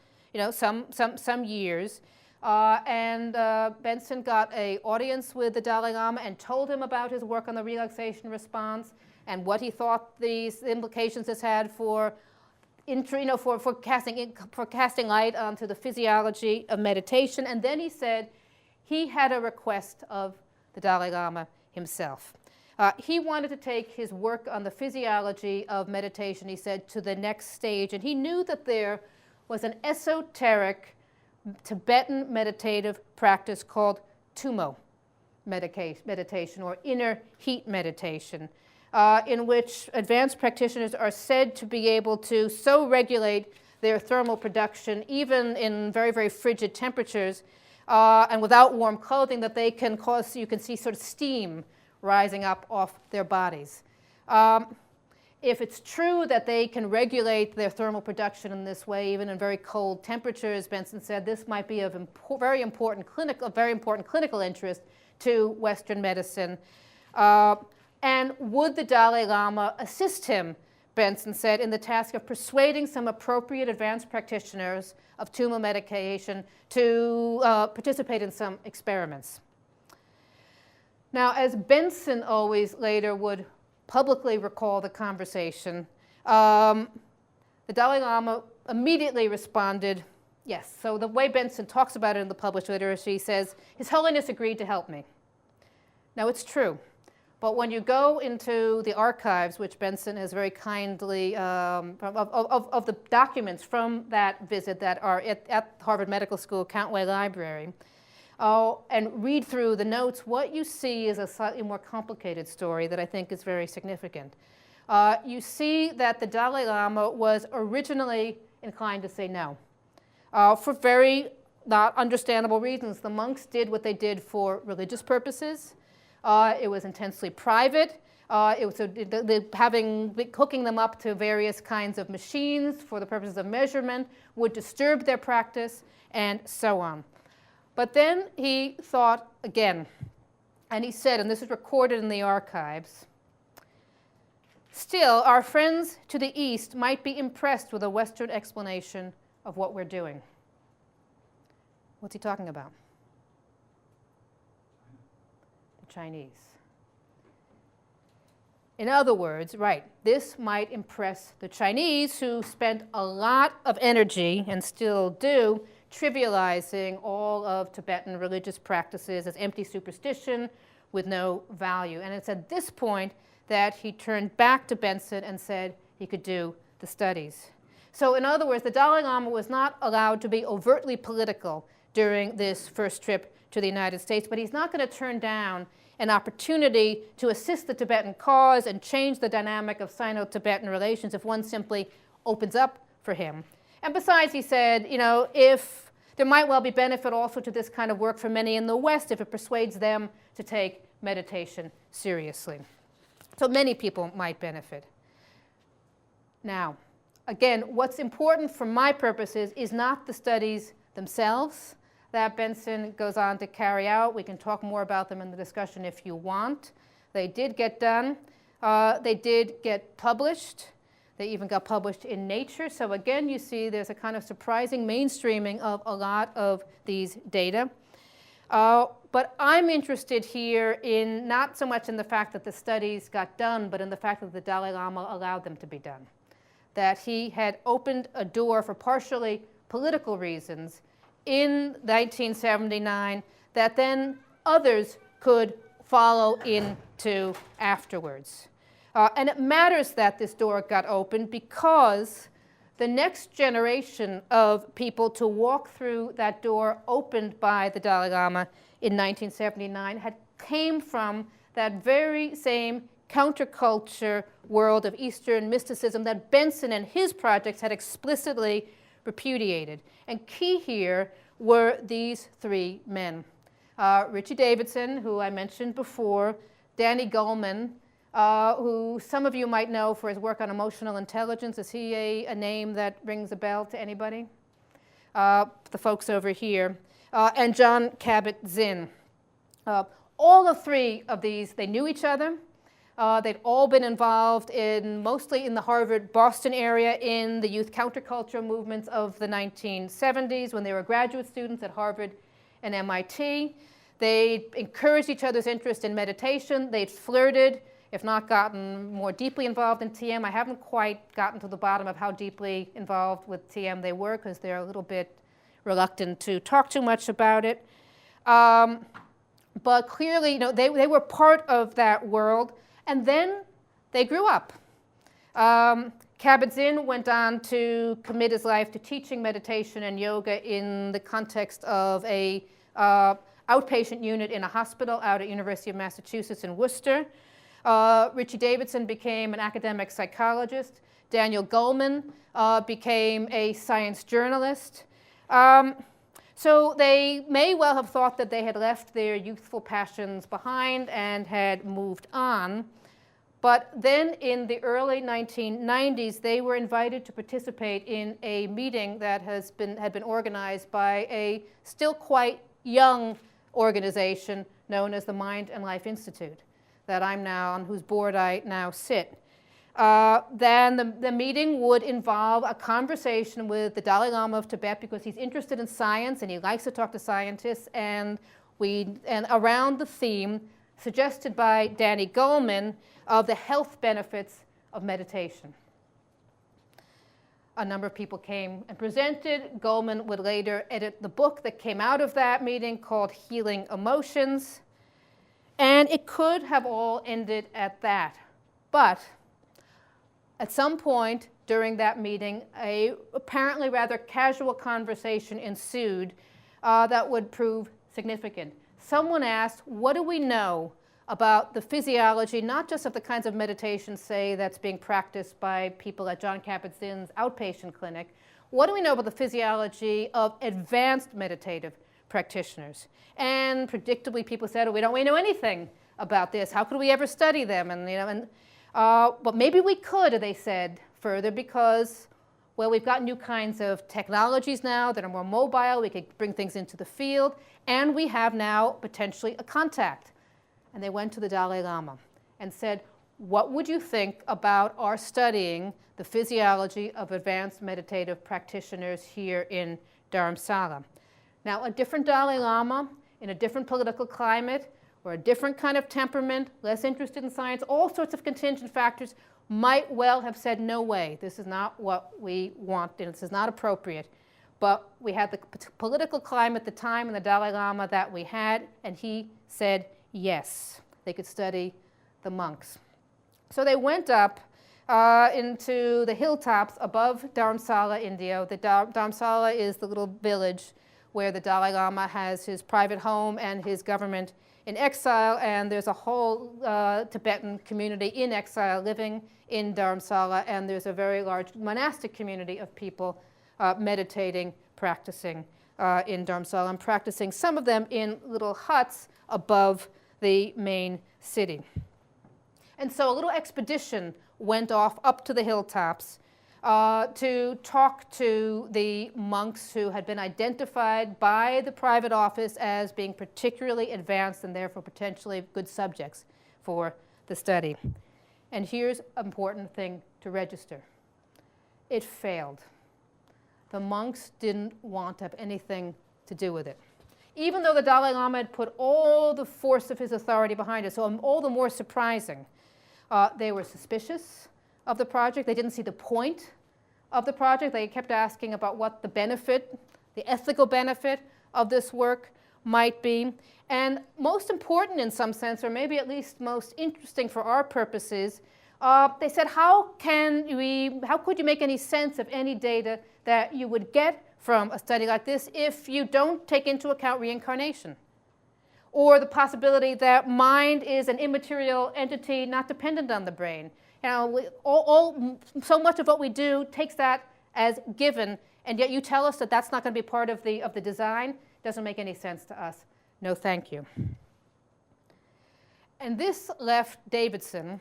some years. Benson got an audience with the Dalai Lama and told him about his work on the relaxation response and what he thought these implications this had for casting light onto the physiology of meditation. And then he said he had a request of the Dalai Lama himself. He wanted to take his work on the physiology of meditation, he said, to the next stage. And he knew that there was an esoteric Tibetan meditative practice called Tumo meditation, or inner heat meditation, in which advanced practitioners are said to be able to so regulate their thermal production, even in very, very frigid temperatures, and without warm clothing, that they can cause, you can see sort of steam rising up off their bodies. If it's true that they can regulate their thermal production in this way, even in very cold temperatures, Benson said this might be of very important clinical interest to Western medicine. And would the Dalai Lama assist him, Benson said, in the task of persuading some appropriate advanced practitioners of Tumo medication to participate in some experiments? Now, as Benson always later would publicly recall the conversation, the Dalai Lama immediately responded, yes. So the way Benson talks about it in the published literature, he says, His Holiness agreed to help me. Now, it's true. But when you go into the archives, which Benson has very kindly, of the documents from that visit that are at Harvard Medical School Countway Library, and read through the notes, what you see is a slightly more complicated story that I think is very significant. You see that the Dalai Lama was originally inclined to say no, for very not understandable reasons. The monks did what they did for religious purposes. It was intensely private. It was hooking them up to various kinds of machines for the purposes of measurement would disturb their practice, and so on. But then he thought again, and he said, and this is recorded in the archives, still, our friends to the east might be impressed with a Western explanation of what we're doing. What's he talking about? The Chinese. In other words, right, this might impress the Chinese, who spent a lot of energy, and still do, trivializing all of Tibetan religious practices as empty superstition with no value. And it's at this point that he turned back to Benson and said he could do the studies. So in other words, the Dalai Lama was not allowed to be overtly political during this first trip to the United States, but he's not going to turn down an opportunity to assist the Tibetan cause and change the dynamic of Sino-Tibetan relations if one simply opens up for him. And besides, he said, if there might well be benefit also to this kind of work for many in the West if it persuades them to take meditation seriously. So many people might benefit. Now, again, what's important for my purposes is not the studies themselves. that Benson goes on to carry out. We can talk more about them in the discussion if you want. They did get done. They did get published. They even got published in Nature. So again, you see there's a kind of surprising mainstreaming of a lot of these data. But I'm interested here in not so much in the fact that the studies got done, but in the fact that the Dalai Lama allowed them to be done. That he had opened a door for partially political reasons in 1979 that then others could follow into afterwards. And it matters that this door got opened because the next generation of people to walk through that door opened by the Dalai Lama in 1979 came from that very same counterculture world of Eastern mysticism that Benson and his projects had explicitly repudiated. And key here were these three men. Richie Davidson, who I mentioned before, Danny Goleman, who some of you might know for his work on emotional intelligence. Is he a name that rings a bell to anybody? The folks over here. And John Kabat-Zinn. All of three of these, they knew each other. They'd all been involved mostly in the Harvard-Boston area in the youth counterculture movements of the 1970s when they were graduate students at Harvard and MIT. They encouraged each other's interest in meditation. They'd flirted, if not gotten more deeply involved in TM. I haven't quite gotten to the bottom of how deeply involved with TM they were because they're a little bit reluctant to talk too much about it. But clearly, they were part of that world. And then they grew up. Kabat-Zinn went on to commit his life to teaching meditation and yoga in the context of a outpatient unit in a hospital out at University of Massachusetts in Worcester. Richie Davidson became an academic psychologist. Daniel Goleman became a science journalist. So they may well have thought that they had left their youthful passions behind and had moved on. But then in the early 1990s, they were invited to participate in a meeting that had been organized by a still quite young organization known as the Mind and Life Institute, that I'm now on whose board I now sit. Then the meeting would involve a conversation with the Dalai Lama of Tibet because he's interested in science and he likes to talk to scientists, and around the theme suggested by Danny Goleman of the health benefits of meditation. A number of people came and presented. Goleman would later edit the book that came out of that meeting called Healing Emotions. And it could have all ended at that. But at some point during that meeting, a apparently rather casual conversation ensued that would prove significant. Someone asked, what do we know about the physiology, not just of the kinds of meditation, say, that's being practiced by people at John Kabat-Zinn's outpatient clinic? What do we know about the physiology of advanced meditative practitioners? And predictably, people said, oh, we don't really know anything about this. How could we ever study them? But maybe we could, they said further, because, well, we've got new kinds of technologies now that are more mobile. We could bring things into the field. And we have now potentially a contact. And they went to the Dalai Lama and said, what would you think about our studying the physiology of advanced meditative practitioners here in Dharamsala? Now, a different Dalai Lama in a different political climate or a different kind of temperament, less interested in science, all sorts of contingent factors, might well have said, no way, this is not what we want, and this is not appropriate. But we had the political climate at the time and the Dalai Lama that we had, and he said yes, they could study the monks. So they went up into the hilltops above Dharamsala, India. Dharamsala is the little village where the Dalai Lama has his private home and his government in exile, and there's a whole Tibetan community in exile living in Dharamsala, and there's a very large monastic community of people meditating, practicing in Dharamsala, and practicing, some of them in little huts above the main city. And so a little expedition went off up to the hilltops to talk to the monks who had been identified by the private office as being particularly advanced and therefore potentially good subjects for the study. And here's an important thing to register. It failed. The monks didn't want to have anything to do with it. Even though the Dalai Lama had put all the force of his authority behind it, so all the more surprising. They were suspicious of the project. They didn't see the point of the project. They kept asking about what the benefit, the ethical benefit of this work might be. And most important in some sense, or maybe at least most interesting for our purposes, they said, how could you make any sense of any data that you would get from a study like this if you don't take into account reincarnation? Or the possibility that mind is an immaterial entity not dependent on the brain. You know, so much of what we do takes that as given, and yet you tell us that that's not going to be part of the design. Doesn't make any sense to us. No, thank you. And this left Davidson,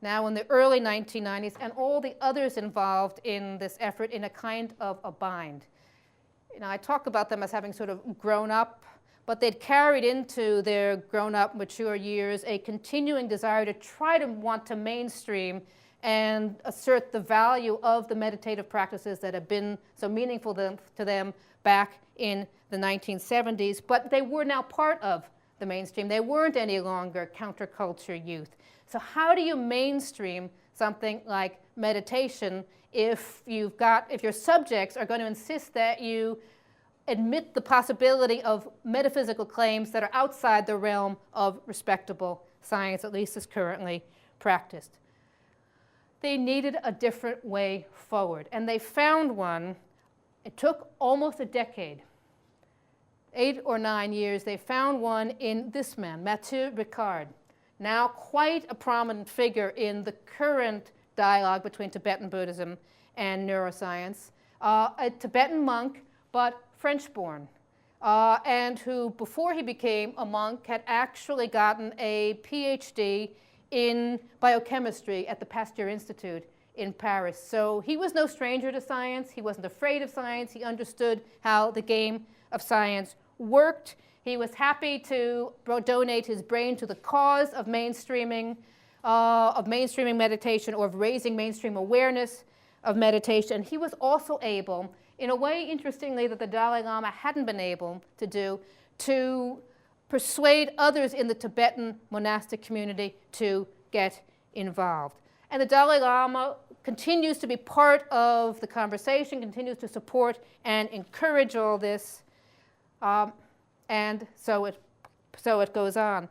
now in the early 1990s, and all the others involved in this effort in a kind of a bind. You know, I talk about them as having sort of grown up, but they'd carried into their grown-up, mature years a continuing desire to try to want to mainstream and assert the value of the meditative practices that have been so meaningful to them back in the 1970s. But they were now part of the mainstream. They weren't any longer counterculture youth. So how do you mainstream something like meditation if your subjects are going to insist that you admit the possibility of metaphysical claims that are outside the realm of respectable science, at least as currently practiced? They needed a different way forward, and they found one. It took almost a decade, 8 or 9 years. They found one in this man, Mathieu Ricard, now quite a prominent figure in the current dialogue between Tibetan Buddhism and neuroscience, a Tibetan monk, but French-born, and who, before he became a monk, had actually gotten a PhD in biochemistry at the Pasteur Institute in Paris. So he was no stranger to science. He wasn't afraid of science. He understood how the game of science worked. He was happy to donate his brain to the cause of mainstreaming meditation, or of raising mainstream awareness of meditation. He was also able, in a way, interestingly, that the Dalai Lama hadn't been able to do, to persuade others in the Tibetan monastic community to get involved. And the Dalai Lama continues to be part of the conversation, continues to support and encourage all this, and so it goes on.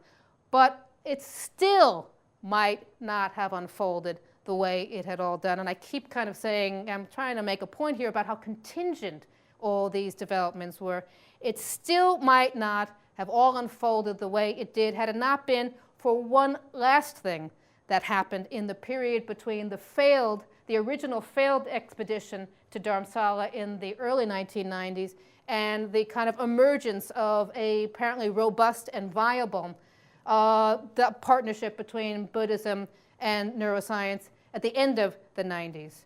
But it still might not have unfolded the way it had all done. And I keep kind of saying, I'm trying to make a point here about how contingent all these developments were. It still might not have all unfolded the way it did had it not been for one last thing that happened in the period between the original failed expedition to Dharamsala in the early 1990s and the kind of emergence of a apparently robust and viable the partnership between Buddhism and neuroscience at the end of the 90s.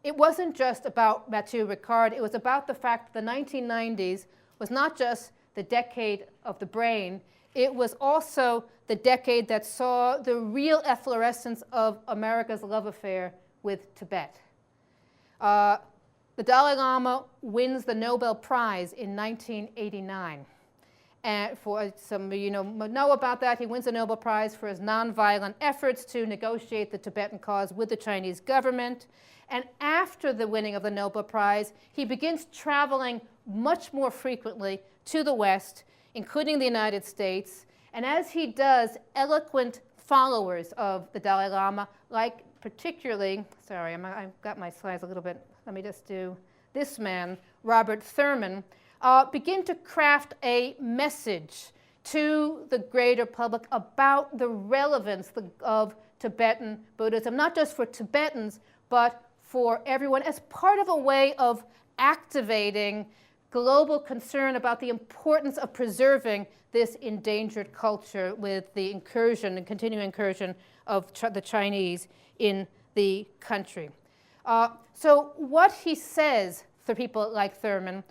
It wasn't just about Mathieu Ricard. It was about the fact that the 1990s was not just the decade of the brain. It was also the decade that saw the real efflorescence of America's love affair with Tibet. The Dalai Lama wins the Nobel Prize in 1989. And for some of you know about that, he wins the Nobel Prize for his nonviolent efforts to negotiate the Tibetan cause with the Chinese government. And after the winning of the Nobel Prize, he begins traveling much more frequently to the West, including the United States. And as he does, eloquent followers of the Dalai Lama, like particularly, sorry, I've got my slides a little bit, let me just do this man, Robert Thurman, begin to craft a message to the greater public about the relevance of Tibetan Buddhism, not just for Tibetans, but for everyone, as part of a way of activating global concern about the importance of preserving this endangered culture with the incursion and continuing incursion of the Chinese in the country. So what he says for people like Thurman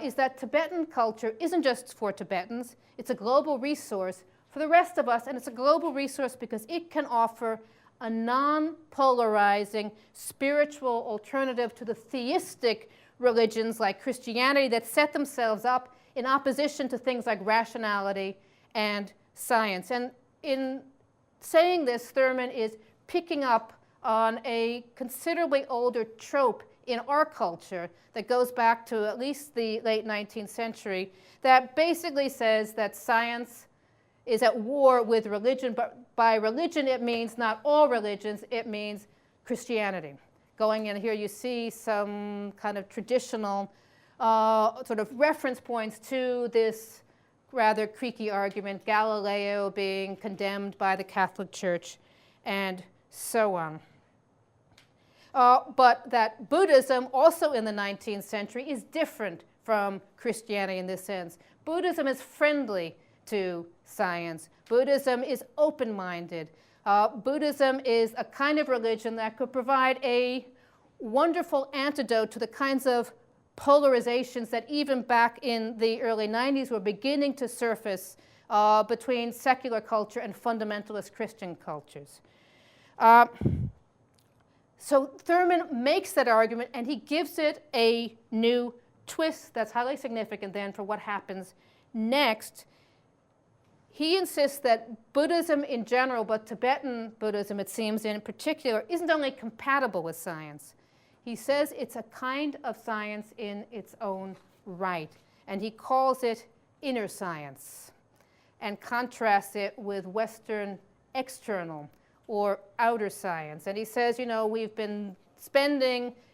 is that Tibetan culture isn't just for Tibetans. It's a global resource for the rest of us, and it's a global resource because it can offer a non-polarizing spiritual alternative to the theistic religions like Christianity that set themselves up in opposition to things like rationality and science. And in saying this, Thurman is picking up on a considerably older trope in our culture that goes back to at least the late 19th century that basically says that science is at war with religion, but by religion it means not all religions, it means Christianity. Going in here you see some kind of traditional sort of reference points to this rather creaky argument, Galileo being condemned by the Catholic Church, and so on. But that Buddhism, also in the 19th century, is different from Christianity in this sense. Buddhism is friendly to science. Buddhism is open-minded. Buddhism is a kind of religion that could provide a wonderful antidote to the kinds of polarizations that even back in the early 90s were beginning to surface between secular culture and fundamentalist Christian cultures. So Thurman makes that argument, and he gives it a new twist that's highly significant then for what happens next. He insists that Buddhism in general, but Tibetan Buddhism, it seems, in particular, isn't only compatible with science. He says it's a kind of science in its own right, and he calls it inner science and contrasts it with Western external or outer science. And he says, you know, we've been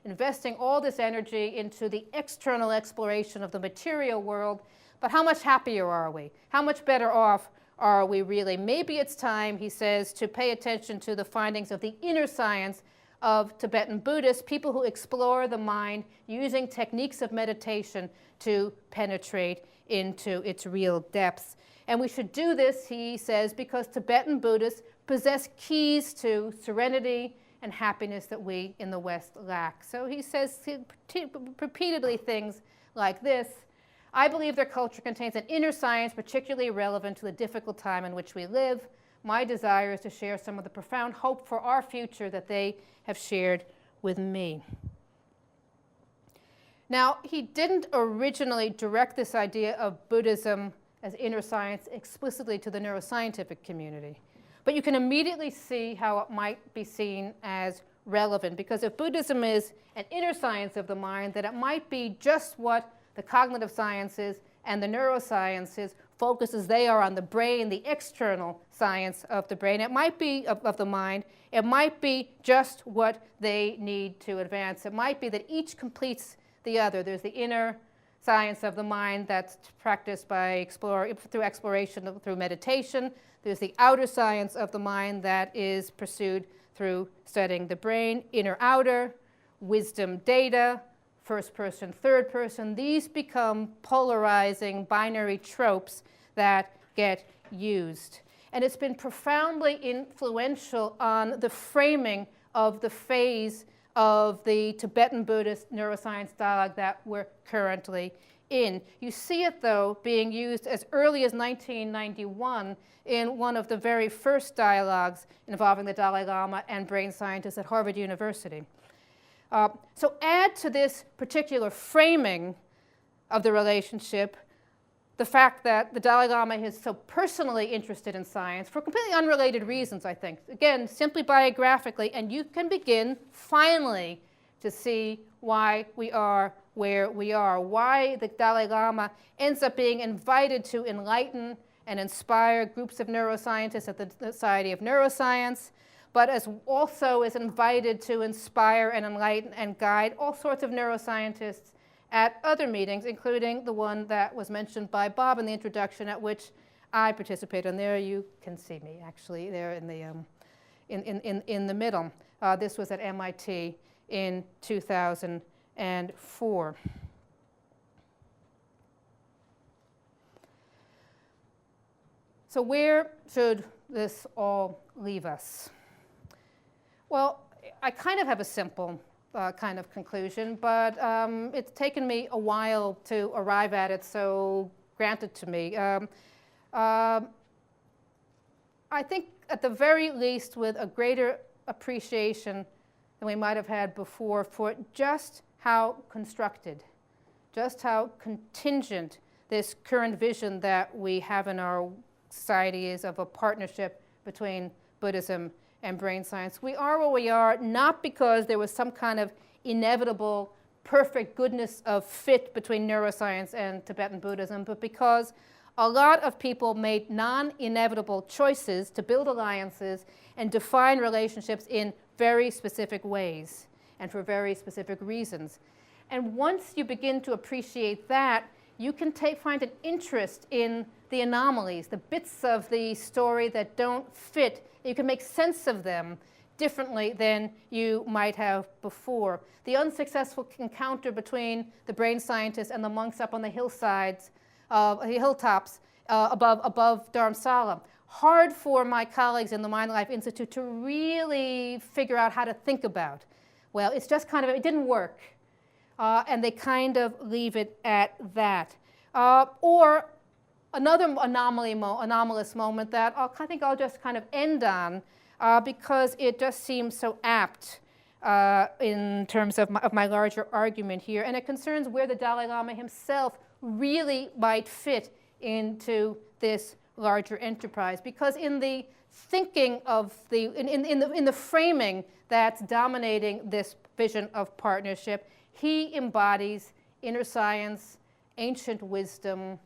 investing all this energy into the external exploration of the material world, but how much happier are we? How much better off are we really? Maybe it's time, he says, to pay attention to the findings of the inner science of Tibetan Buddhists, people who explore the mind using techniques of meditation to penetrate into its real depths. And we should do this, he says, because Tibetan Buddhists possess keys to serenity and happiness that we in the West lack. So he says repeatedly things like this: I believe their culture contains an inner science particularly relevant to the difficult time in which we live. My desire is to share some of the profound hope for our future that they have shared with me. Now, he didn't originally direct this idea of Buddhism as inner science explicitly to the neuroscientific community. But you can immediately see how it might be seen as relevant, because if Buddhism is an inner science of the mind, then it might be just what the cognitive sciences and the neurosciences focus as they are on the brain, the external science of the brain. It might be of the mind. It might be just what they need to advance. It might be that each completes the other. There's the inner science of the mind that's practiced by through exploration, through meditation. There's the outer science of the mind that is pursued through studying the brain, inner, outer, wisdom, data, first person, third person. These become polarizing binary tropes that get used. And it's been profoundly influential on the framing of the phase of the Tibetan Buddhist neuroscience dialogue that we're currently in. You see it, though, being used as early as 1991 in one of the very first dialogues involving the Dalai Lama and brain scientists at Harvard University. So add to this particular framing of the relationship the fact that the Dalai Lama is so personally interested in science for completely unrelated reasons, I think. Again, simply biographically, and you can begin finally to see why we are where we are, why the Dalai Lama ends up being invited to enlighten and inspire groups of neuroscientists at the Society of Neuroscience, but also is invited to inspire and enlighten and guide all sorts of neuroscientists at other meetings, including the one that was mentioned by Bob in the introduction, at which I participated. And there you can see me, actually, there in the middle. This was at MIT in 2004. So where should this all leave us? Well, I kind of have a simple kind of conclusion, but it's taken me a while to arrive at it, so granted to me. I think at the very least with a greater appreciation than we might have had before for just how constructed, just how contingent this current vision that we have in our society is of a partnership between Buddhism and brain science. We are where we are not because there was some kind of inevitable perfect goodness of fit between neuroscience and Tibetan Buddhism, but because a lot of people made non-inevitable choices to build alliances and define relationships in very specific ways and for very specific reasons. And once you begin to appreciate that, you can find an interest in the anomalies, the bits of the story that don't fit. You can make sense of them differently than you might have before. The unsuccessful encounter between the brain scientists and the monks up on the hilltops above Dharamsala. Hard for my colleagues in the Mind Life Institute to really figure out how to think about. Well, it's just kind of, it didn't work. And they kind of leave it at that. Or another anomalous moment that I think I'll just kind of end on because it just seems so apt in terms of my larger argument here. And it concerns where the Dalai Lama himself really might fit into this larger enterprise. Because in the thinking of in the framing that's dominating this vision of partnership, he embodies inner science, ancient wisdom,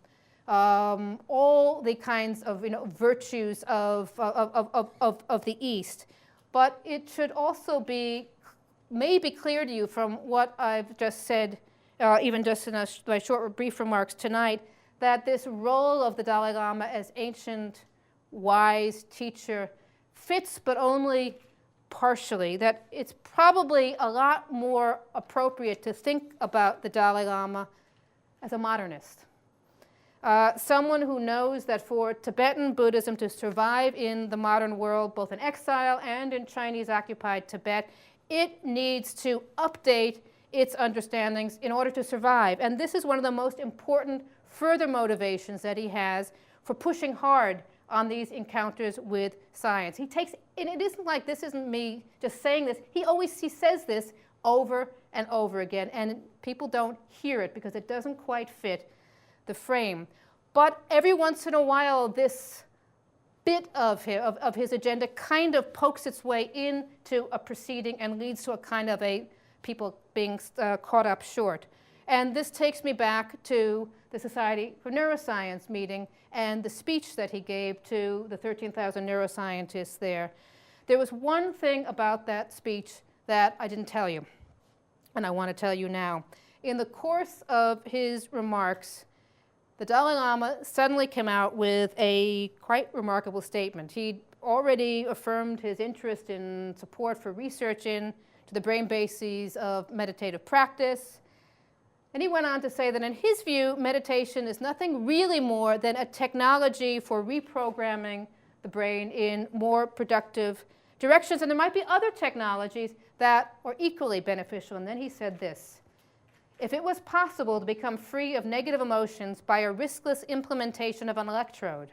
all the kinds of virtues of the East. But it should also be maybe clear to you from what I've just said, even just in my short brief remarks tonight, that this role of the Dalai Lama as ancient, wise teacher fits, but only partially, that it's probably a lot more appropriate to think about the Dalai Lama as a modernist. Someone who knows that for Tibetan Buddhism to survive in the modern world, both in exile and in Chinese-occupied Tibet, it needs to update its understandings in order to survive. And this is one of the most important further motivations that he has for pushing hard on these encounters with science. He takes, and it isn't like this isn't me just saying this, he says this over and over again, and people don't hear it because it doesn't quite fit the frame. But every once in a while, this bit of his agenda kind of pokes its way into a proceeding and leads to a kind of people being caught up short. And this takes me back to the Society for Neuroscience meeting and the speech that he gave to the 13,000 neuroscientists there. There was one thing about that speech that I didn't tell you, and I want to tell you now. In the course of his remarks, the Dalai Lama suddenly came out with a quite remarkable statement. He'd already affirmed his interest in support for research into the brain bases of meditative practice. And he went on to say that in his view, meditation is nothing really more than a technology for reprogramming the brain in more productive directions. And there might be other technologies that are equally beneficial. And then he said this: if it was possible to become free of negative emotions by a riskless implementation of an electrode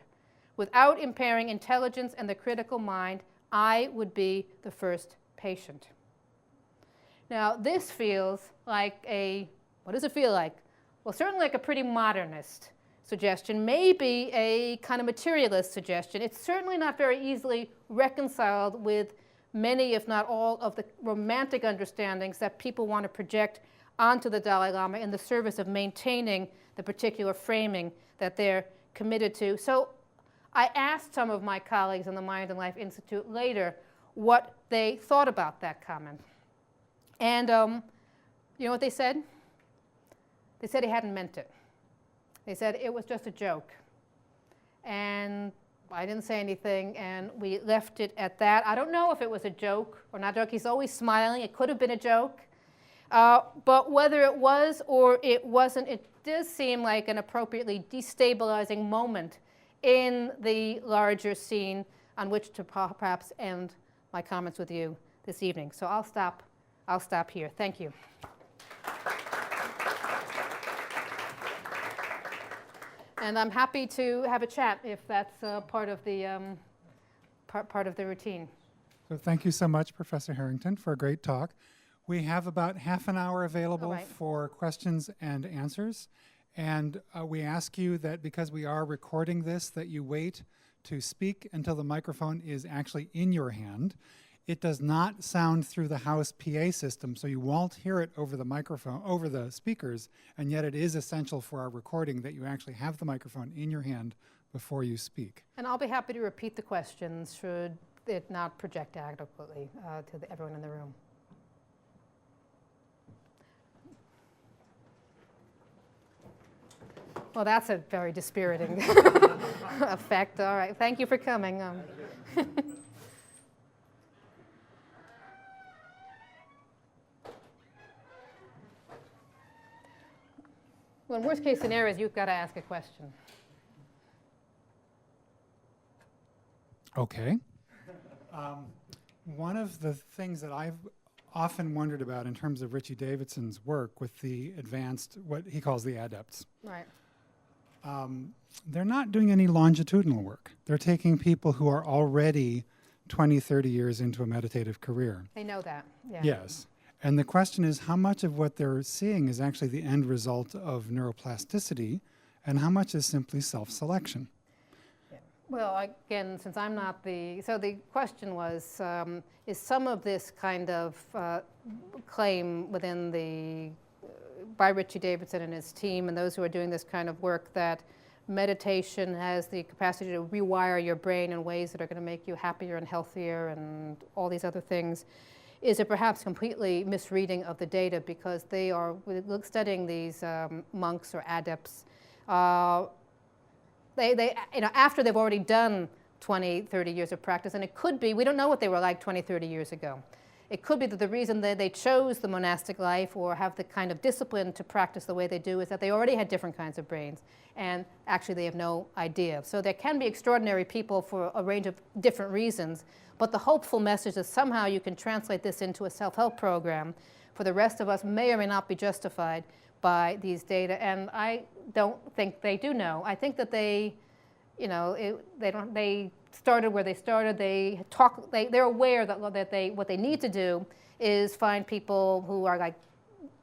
without impairing intelligence and the critical mind, I would be the first patient. Now, this feels like what does it feel like? Well, certainly like a pretty modernist suggestion, maybe a kind of materialist suggestion. It's certainly not very easily reconciled with many, if not all, of the romantic understandings that people want to project onto the Dalai Lama in the service of maintaining the particular framing that they're committed to. So I asked some of my colleagues in the Mind and Life Institute later what they thought about that comment. And you know what they said? They said he hadn't meant it. They said it was just a joke. And I didn't say anything, and we left it at that. I don't know if it was a joke or not a joke. He's always smiling. It could have been a joke. But whether it was or it wasn't, it does seem like an appropriately destabilizing moment in the larger scene on which to perhaps end my comments with you this evening. So I'll stop here. Thank you. And I'm happy to have a chat if that's part of the routine. So thank you so much, Professor Harrington, for a great talk. We have about half an hour available for questions and answers. And we ask you that because we are recording this, that you wait to speak until the microphone is actually in your hand. It does not sound through the house PA system, so you won't hear it over the microphone, over the speakers, and yet it is essential for our recording that you actually have the microphone in your hand before you speak. And I'll be happy to repeat the questions should it not project adequately to everyone in the room. Well, that's a very dispiriting effect. All right, thank you for coming. Well, in worst case scenarios, you've got to ask a question. Okay. One of the things that I've often wondered about in terms of Richie Davidson's work with the advanced, what he calls the adepts. Right. They're not doing any longitudinal work. They're taking people who are already 20, 30 years into a meditative career. They know that, yeah. Yes. And the question is how much of what they're seeing is actually the end result of neuroplasticity and how much is simply self-selection? Well, again, since I'm not so the question was, is some of this kind of claim within by Richie Davidson and his team and those who are doing this kind of work that meditation has the capacity to rewire your brain in ways that are going to make you happier and healthier and all these other things, is it perhaps completely misreading of the data because they are studying these monks or adepts. They after they've already done 20, 30 years of practice, and it could be, we don't know what they were like 20, 30 years ago. It could be that the reason that they chose the monastic life or have the kind of discipline to practice the way they do is that they already had different kinds of brains, and actually they have no idea. So there can be extraordinary people for a range of different reasons, but the hopeful message is somehow you can translate this into a self-help program for the rest of us may or may not be justified by these data, and I don't think they do know. I think that they started where they started. They're aware that what they need to do is find people who are like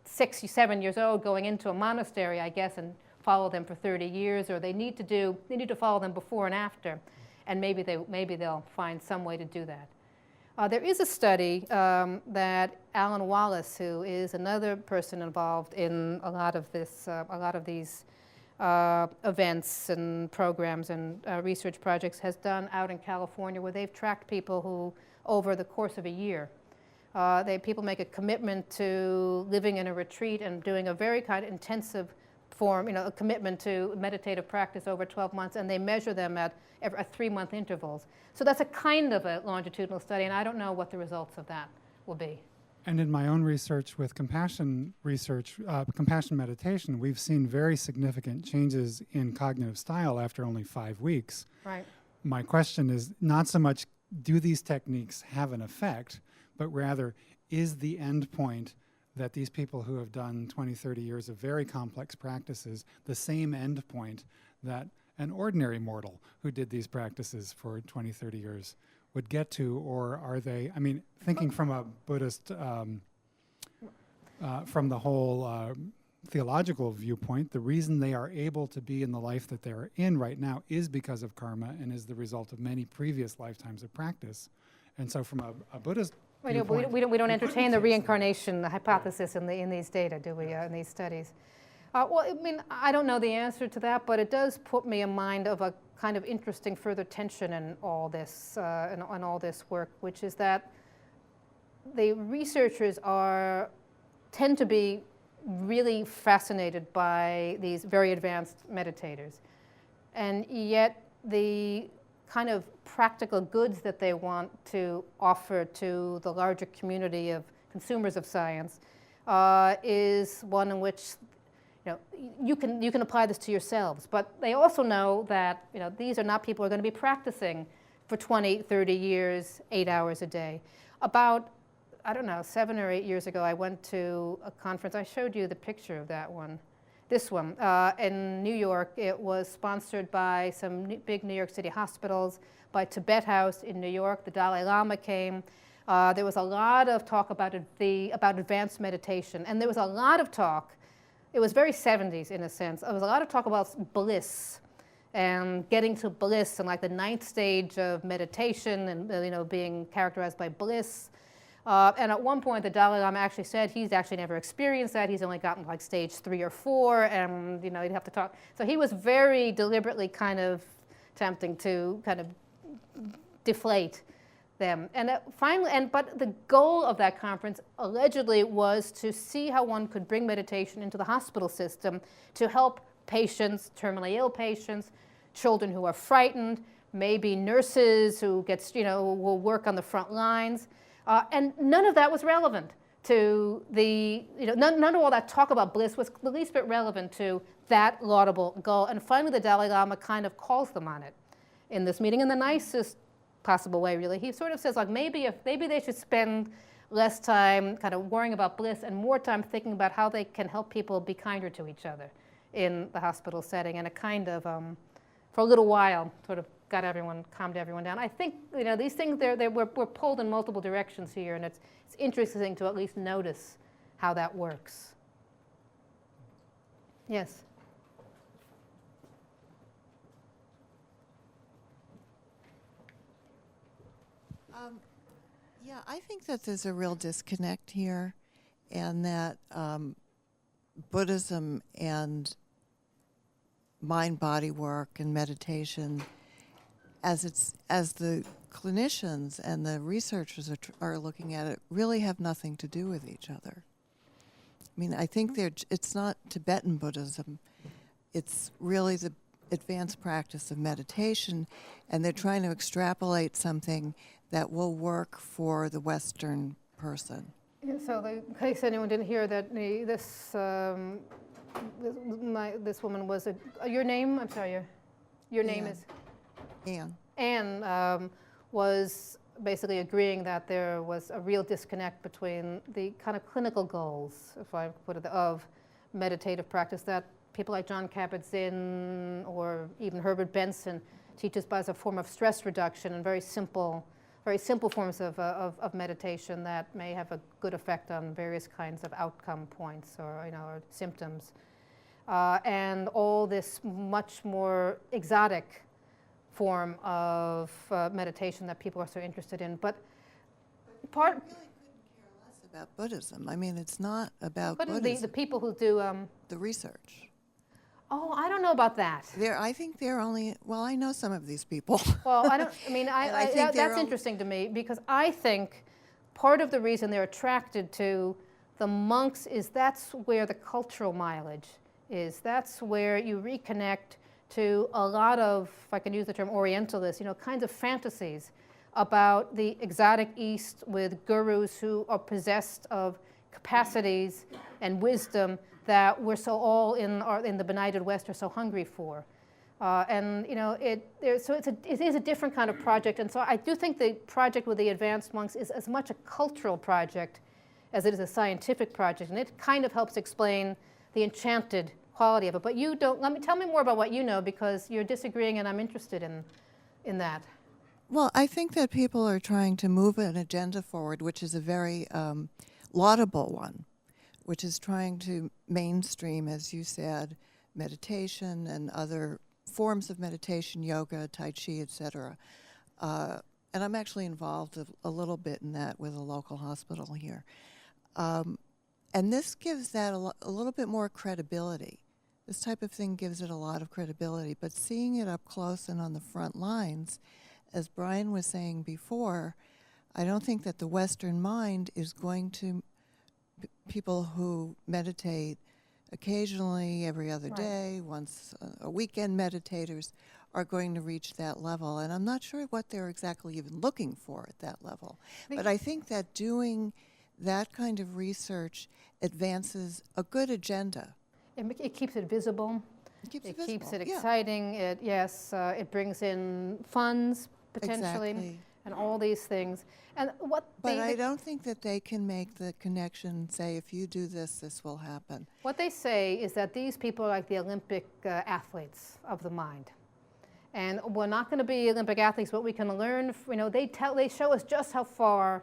6 or 7 years old going into a monastery, I guess, and follow them for 30 years, or they need to follow them before and after, and maybe they'll find some way to do that. There is a study that Alan Wallace, who is another person involved in a lot of these events and programs and research projects, has done out in California, where they've tracked people who, over the course of a year, people make a commitment to living in a retreat and doing a very kind of intensive form, a commitment to meditative practice over 12 months, and they measure them at 3-month intervals. So that's a kind of a longitudinal study, and I don't know what the results of that will be. And in my own research with compassion meditation, we've seen very significant changes in cognitive style after only 5 weeks. Right. My question is not so much, do these techniques have an effect, but rather, is the end point that these people who have done 20, 30 years of very complex practices the same end point that an ordinary mortal who did these practices for 20, 30 years would get to, or are they, thinking from a Buddhist, from the whole theological viewpoint, the reason they are able to be in the life that they're in right now is because of karma and is the result of many previous lifetimes of practice. And so from a Buddhist viewpoint, we don't entertain the reincarnation hypothesis in these data, do we, in these studies? I don't know the answer to that, but it does put me in mind of a kind of interesting further tension in all this, in all this work, which is that the researchers tend to be really fascinated by these very advanced meditators, and yet the kind of practical goods that they want to offer to the larger community of consumers of science is one in which you can apply this to yourselves, but they also know that these are not people who are going to be practicing for 20, 30 years, 8 hours a day. About I don't know, 7 or 8 years ago, I went to a conference. I showed you the picture of that one. This one, in New York. It was sponsored by some big New York City hospitals, by Tibet House in New York. The Dalai Lama came. There was a lot of talk about advanced meditation, and there was a lot of talk. It was very 70s in a sense. There was a lot of talk about bliss and getting to bliss and like the 9th stage of meditation and being characterized by bliss. And at one point, the Dalai Lama actually said he's actually never experienced that. He's only gotten like stage 3 or 4, and you'd have to talk. So he was very deliberately kind of attempting to kind of deflate them. And but the goal of that conference allegedly was to see how one could bring meditation into the hospital system to help patients, terminally ill patients, children who are frightened, maybe nurses who will work on the front lines. And none of that was relevant to none of all that talk about bliss was the least bit relevant to that laudable goal. And finally, the Dalai Lama kind of calls them on it in this meeting in the nicest possible way, really. He sort of says, like, maybe they should spend less time kind of worrying about bliss and more time thinking about how they can help people be kinder to each other in the hospital setting. And it kind of, for a little while, sort of calmed everyone down. I think these things we're pulled in multiple directions here, and it's interesting to at least notice how that works. Yes. Yeah, I think that there's a real disconnect here, and that Buddhism and mind-body work and meditation, as the clinicians and the researchers are looking at it, really have nothing to do with each other. I mean, I think it's not Tibetan Buddhism. It's really the advanced practice of meditation, and they're trying to extrapolate something that will work for the Western person. Yeah, so in case anyone didn't hear that, this woman was your name? I'm sorry, your name is? Anne. Anne was basically agreeing that there was a real disconnect between the kind of clinical goals, if I put it, of meditative practice that people like John Kabat-Zinn or even Herbert Benson teaches as a form of stress reduction and very simple forms of meditation that may have a good effect on various kinds of outcome points or symptoms, and all this much more exotic form of meditation that people are so interested in. But I really couldn't care less about Buddhism. I mean, it's not about Buddhism. The people who do the research. Oh, I don't know about that. I think they're only. Well, I know some of these people. Well, I don't. I mean, that's interesting to me, because I think part of the reason they're attracted to the monks is that's where the cultural mileage is. That's where you reconnect to a lot of, if I can use the term Orientalist, kinds of fantasies about the exotic East with gurus who are possessed of capacities and wisdom that we're so all in the benighted West are so hungry for. It is a different kind of project. And so I do think the project with the advanced monks is as much a cultural project as it is a scientific project. And it kind of helps explain the enchanted quality of it. But tell me more about what you know, because you're disagreeing and I'm interested in that. Well, I think that people are trying to move an agenda forward, which is a very laudable one, which is trying to mainstream, as you said, meditation and other forms of meditation, yoga, tai chi, etc. And I'm actually involved a little bit in that with a local hospital here. And this gives that a little bit more credibility. This type of thing gives it a lot of credibility. But seeing it up close and on the front lines, as Brian was saying before, I don't think that the Western mind is going to people who meditate occasionally, every other day, once a weekend meditators are going to reach that level. And I'm not sure what they're exactly even looking for at that level. But I think that doing that kind of research advances a good agenda. It keeps it visible. It keeps it exciting. It brings in funds, potentially. Exactly. and all these things. And what But I don't think that they can make the connection, say, if you do this, this will happen. what they say is that these people are like the Olympic athletes of the mind. And we're not going to be Olympic athletes, but we can learn, they show us just how far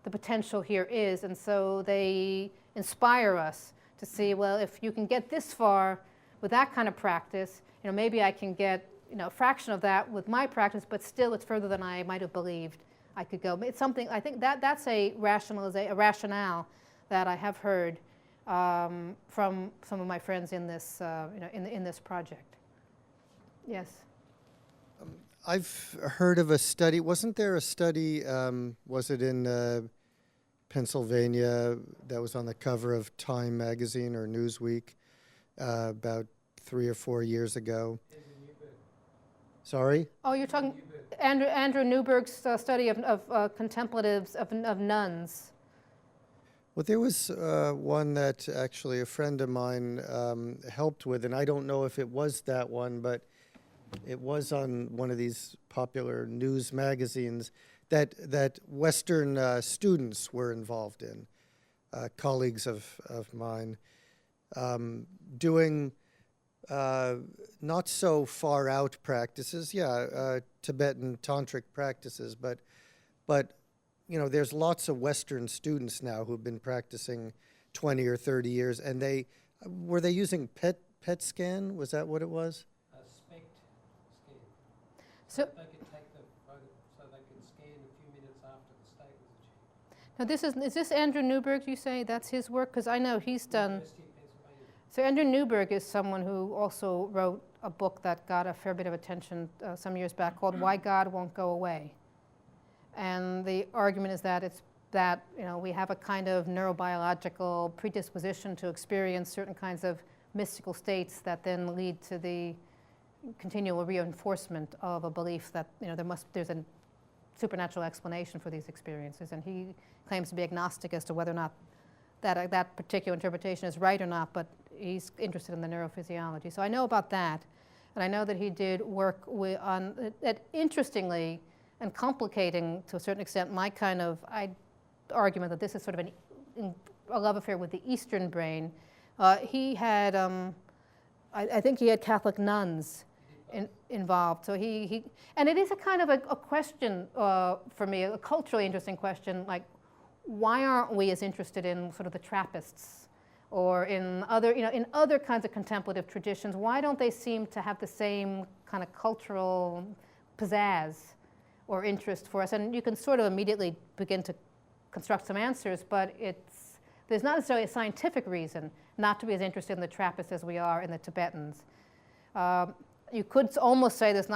the potential here is. And so they inspire us to see, well, if you can get this far with that kind of practice, maybe I can get, a fraction of that with my practice, but still it's further than I might have believed I could go. It's something, I think that's a rationale that I have heard from some of my friends in this, in this project. Yes. I've heard of a study. Wasn't there a study, was it in Pennsylvania, that was on the cover of Time magazine or Newsweek about 3 or 4 years ago? Sorry? Oh, you're talking Andrew Newberg's study of contemplatives, of nuns. Well, there was one that actually a friend of mine helped with, and I don't know if it was that one, but it was on one of these popular news magazines that Western students were involved in, colleagues of mine, doing not so far out practices, Tibetan tantric practices, but there's lots of Western students now who've been practicing 20 or 30 years, and were they using PET scan? Was that what it was? SPECT scan. So They could take the photo, so they could scan a few minutes after the state was achieved. now is this Andrew Newberg, you say? That's his work? Because I know he's done. University of Pennsylvania. So Andrew Newberg is someone who also wrote a book that got a fair bit of attention some years back called Why God Won't Go Away. And the argument is that it's that we have a kind of neurobiological predisposition to experience certain kinds of mystical states that then lead to the continual reinforcement of a belief that there's a supernatural explanation for these experiences. And he claims to be agnostic as to whether or not that particular interpretation is right or not, but he's interested in the neurophysiology. So I know about that, and I know that he did work on that, interestingly and complicating to a certain extent my kind of argument that this is sort of a love affair with the Eastern brain. He had, I think he had Catholic nuns involved. So and it is a kind of a question for me, a culturally interesting question, like why aren't we as interested in sort of the Trappists or in other kinds of contemplative traditions? Why don't they seem to have the same kind of cultural pizzazz or interest for us? And you can sort of immediately begin to construct some answers, but there's not necessarily a scientific reason not to be as interested in the Trappists as we are in the Tibetans. You could almost say there's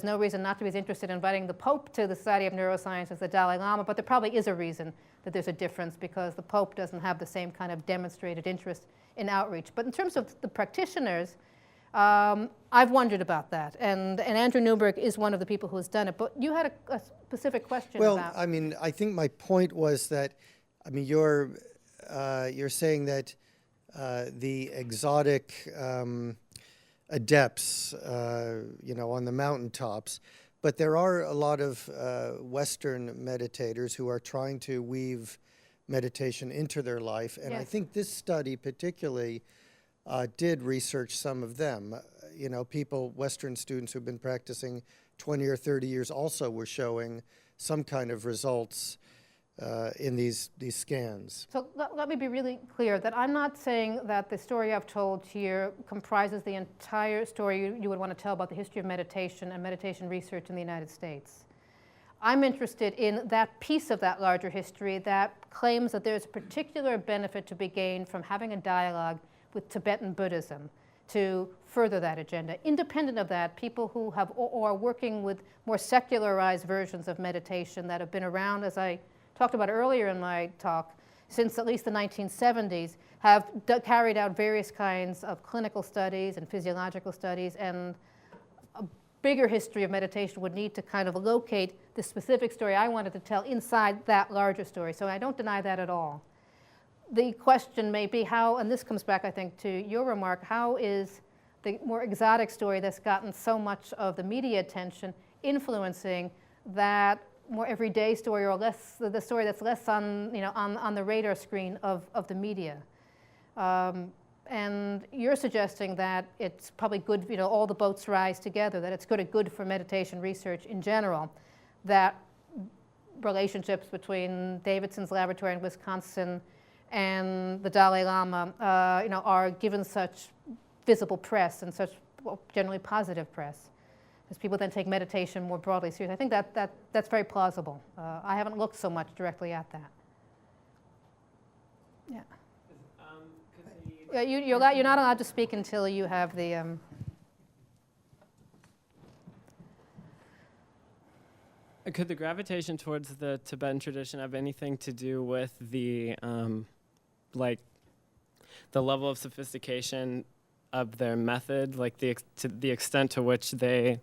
no reason not to be as interested in inviting the Pope to the Society of Neuroscience as the Dalai Lama, but there probably is a reason that there's a difference because the Pope doesn't have the same kind of demonstrated interest in outreach. But in terms of the practitioners, I've wondered about that, and Andrew Newberg is one of the people who has done it. But you had a specific question about. Well, I think my point was that, you're saying that the exotic adepts, on the mountaintops, but there are a lot of Western meditators who are trying to weave meditation into their life, and yes. I think this study particularly did research some of them. Western students who've been practicing 20 or 30 years also were showing some kind of results in these scans. So let me be really clear that I'm not saying that the story I've told here comprises the entire story you would want to tell about the history of meditation and meditation research in the United States. I'm interested in that piece of that larger history that claims that there's a particular benefit to be gained from having a dialogue with Tibetan Buddhism to further that agenda. Independent of that, people who have or are working with more secularized versions of meditation that have been around, as I talked about earlier in my talk, since at least the 1970s, have carried out various kinds of clinical studies and physiological studies, and a bigger history of meditation would need to kind of locate the specific story I wanted to tell inside that larger story. So I don't deny that at all. The question may be how, and this comes back, I think, to your remark, how is the more exotic story that's gotten so much of the media attention influencing that more everyday story, or less the story that's less on, on the radar screen of the media. And you're suggesting that it's probably good, all the boats rise together, that it's good for meditation research in general, that relationships between Davidson's laboratory in Wisconsin and the Dalai Lama, are given such visible press and such generally positive press, as people then take meditation more broadly seriously. I think that's very plausible. I haven't looked so much directly at that. Yeah. You're not allowed to speak until you have the. Could the gravitation towards the Tibetan tradition have anything to do with the the level of sophistication of their method, like to the extent to which they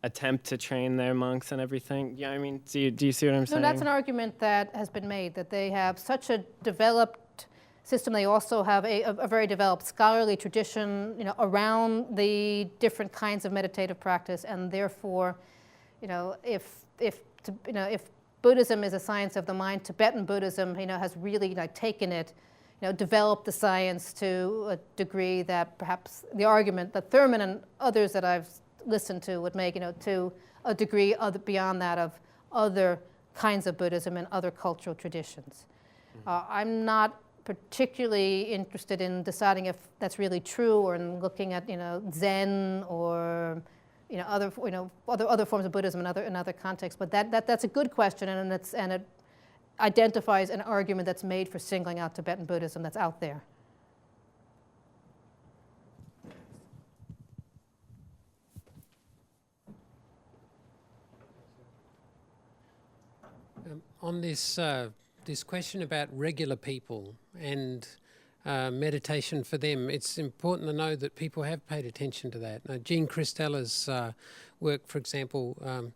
attempt to train their monks and everything? Yeah, I mean, do you see what I'm saying? No, that's an argument that has been made, that they have such a developed system. They also have a very developed scholarly tradition, around the different kinds of meditative practice, and therefore, if Buddhism is a science of the mind, Tibetan Buddhism, has really taken it, developed the science to a degree that perhaps the argument that Thurman and others that I've listened to would make, to a degree beyond that of other kinds of Buddhism and other cultural traditions. I'm not particularly interested in deciding if that's really true, or in looking at Zen or other forms of Buddhism in other contexts. But that's a good question, and it identifies an argument that's made for singling out Tibetan Buddhism that's out there. On this this question about regular people and meditation for them, it's important to know that people have paid attention to that. Jean Christella's work, for example,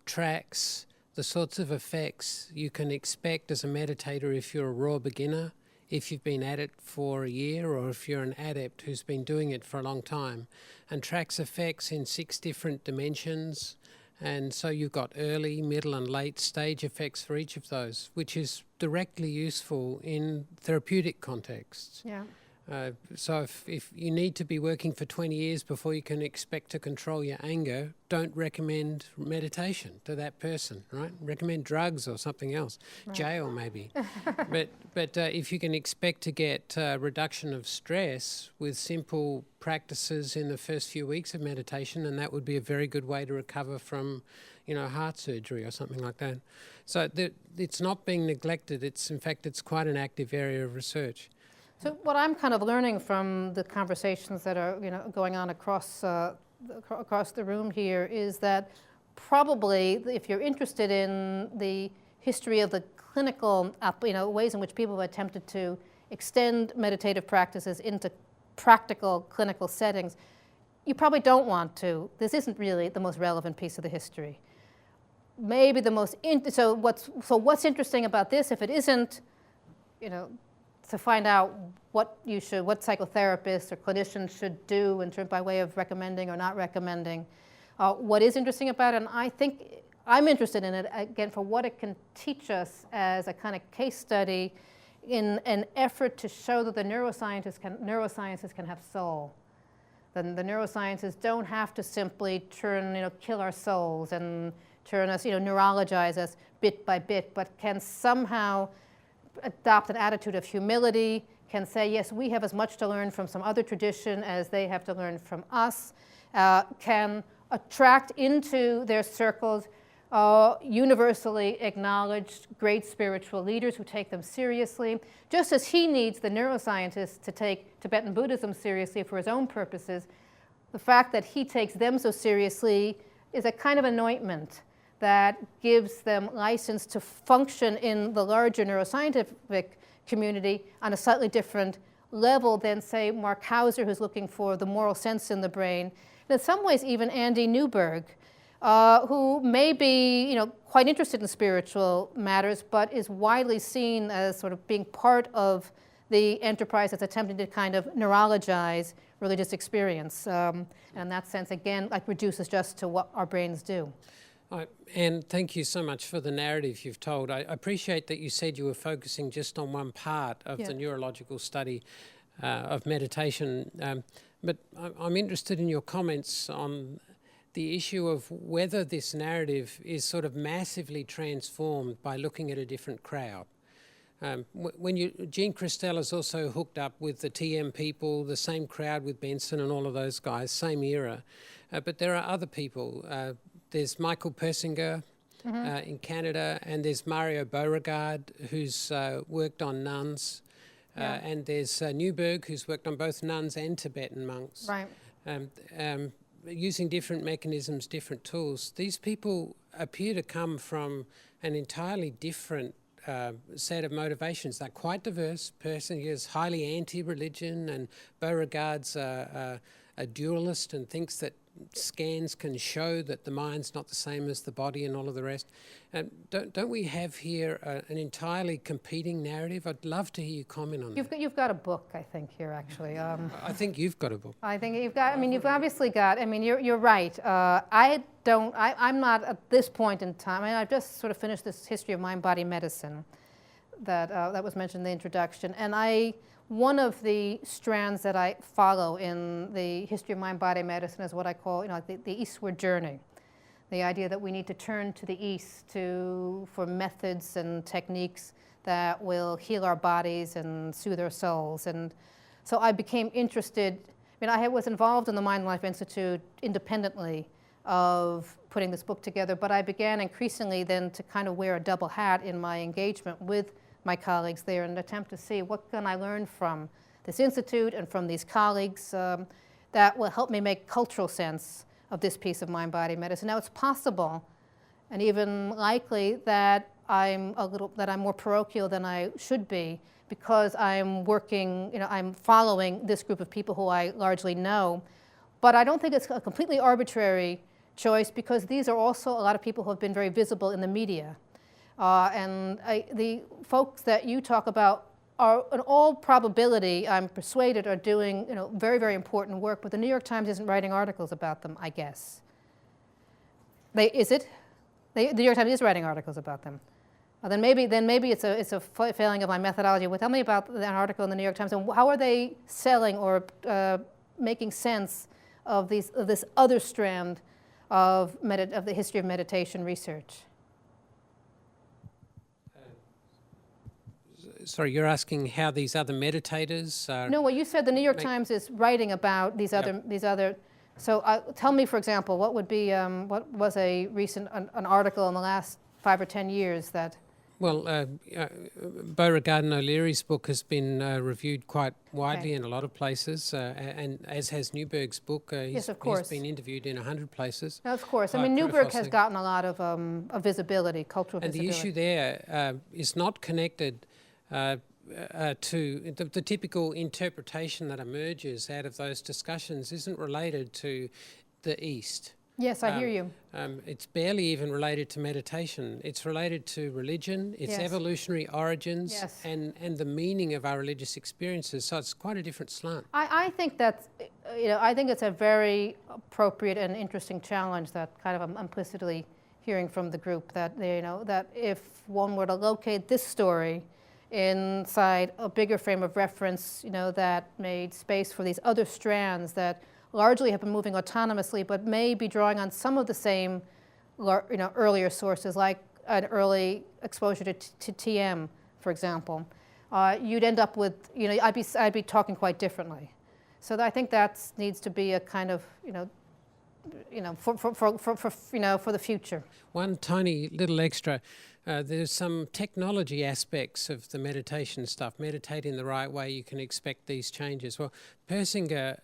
tracks the sorts of effects you can expect as a meditator if you're a raw beginner, if you've been at it for a year, or if you're an adept who's been doing it for a long time, and tracks effects in 6 different dimensions. And so you've got early, middle, and late stage effects for each of those, which is directly useful in therapeutic contexts. Yeah. So if you need to be working for 20 years before you can expect to control your anger, don't recommend meditation to that person, right? Recommend drugs or something else, right. Jail maybe. but if you can expect to get reduction of stress with simple practices in the first few weeks of meditation, then that would be a very good way to recover from, heart surgery or something like that. So it's not being neglected. In fact, it's quite an active area of research. So what I'm kind of learning from the conversations that are going on across the room here is that probably if you're interested in the history of the clinical ways in which people have attempted to extend meditative practices into practical clinical settings, you probably don't want to. This isn't really the most relevant piece of the history. Maybe the most so what's interesting about this, if it isn't to find out what psychotherapists or clinicians should do by way of recommending or not recommending. What is interesting about it, and I think I'm interested in it, again, for what it can teach us as a kind of case study in an effort to show that the neurosciences can have soul. Then the neurosciences don't have to simply kill our souls and turn us, neurologize us bit by bit, but can somehow adopt an attitude of humility, can say, yes, we have as much to learn from some other tradition as they have to learn from us, can attract into their circles universally acknowledged great spiritual leaders who take them seriously, just as he needs the neuroscientists to take Tibetan Buddhism seriously for his own purposes. The fact that he takes them so seriously is a kind of anointment that gives them license to function in the larger neuroscientific community on a slightly different level than, say, Mark Hauser, who's looking for the moral sense in the brain. And in some ways, even Andy Newberg, who may be quite interested in spiritual matters, but is widely seen as sort of being part of the enterprise that's attempting to kind of neurologize religious experience. And in that sense, again, reduces just to what our brains do. And thank you so much for the narrative you've told. I appreciate that you said you were focusing just on one part of the neurological study of meditation, but I'm interested in your comments on the issue of whether this narrative is sort of massively transformed by looking at a different crowd. Jean Christel is also hooked up with the TM people, the same crowd with Benson and all of those guys, same era. But there are other people. There's Michael Persinger in Canada, and there's Mario Beauregard, who's worked on nuns. And there's Newberg, who's worked on both nuns and Tibetan monks. Right. Using different mechanisms, different tools. These people appear to come from an entirely different set of motivations. They're quite diverse. Persinger's highly anti-religion, and Beauregard's a dualist and thinks that scans can show that the mind's not the same as the body and all of the rest. Don't we have here an entirely competing narrative? I'd love to hear you comment on that. You've got a book, I think, here, actually. I think you've got a book. I think you've got, I mean, you've obviously got, I mean, you're right. I'm not at this point in time, I mean, I've just sort of finished this history of mind-body medicine that was mentioned in the introduction. And one of the strands that I follow in the history of mind-body medicine is what I call, the eastward journey. The idea that we need to turn to the east for methods and techniques that will heal our bodies and soothe our souls. And so I became interested. I mean, I was involved in the Mind and Life Institute independently of putting this book together, but I began increasingly then to kind of wear a double hat in my engagement with my colleagues there in an attempt to see what can I learn from this institute and from these colleagues that will help me make cultural sense of this piece of mind-body medicine. Now, it's possible and even likely that I'm more parochial than I should be because I'm working, I'm following this group of people who I largely know. But I don't think it's a completely arbitrary choice because these are also a lot of people who have been very visible in the media. The folks that you talk about are, in all probability, I'm persuaded, are doing very, very important work, but the New York Times isn't writing articles about them, I guess. Is it? The New York Times is writing articles about them. Then maybe it's a failing of my methodology. Well, tell me about an article in the New York Times, and how are they selling or making sense of this other strand of the history of meditation research? Sorry, you're asking how these other meditators are... No, well, you said the New York Times is writing about these other. So tell me, for example, what would be what was a recent an article in the last 5 or 10 years that... Well, Beauregard and O'Leary's book has been reviewed quite widely in a lot of places, and as has Newberg's book. Yes, of course. He's been interviewed in 100 places. No, of course. I mean, Newberg has gotten a lot of visibility, cultural visibility. And the issue there is not connected to the typical interpretation that emerges out of those discussions isn't related to the East. Yes, I hear you. It's barely even related to meditation. It's related to religion, its evolutionary origins, and the meaning of our religious experiences. So it's quite a different slant. I think that's, I think it's a very appropriate and interesting challenge that kind of I'm implicitly hearing from the group that that if one were to locate this story inside a bigger frame of reference, that made space for these other strands that largely have been moving autonomously, but may be drawing on some of the same, earlier sources, like an early exposure to TM, for example. You'd end up with, I'd be talking quite differently. So I think that needs to be a kind of, for the future. One tiny little extra. There's some technology aspects of the meditation stuff. Meditate in the right way, you can expect these changes. Well, Persinger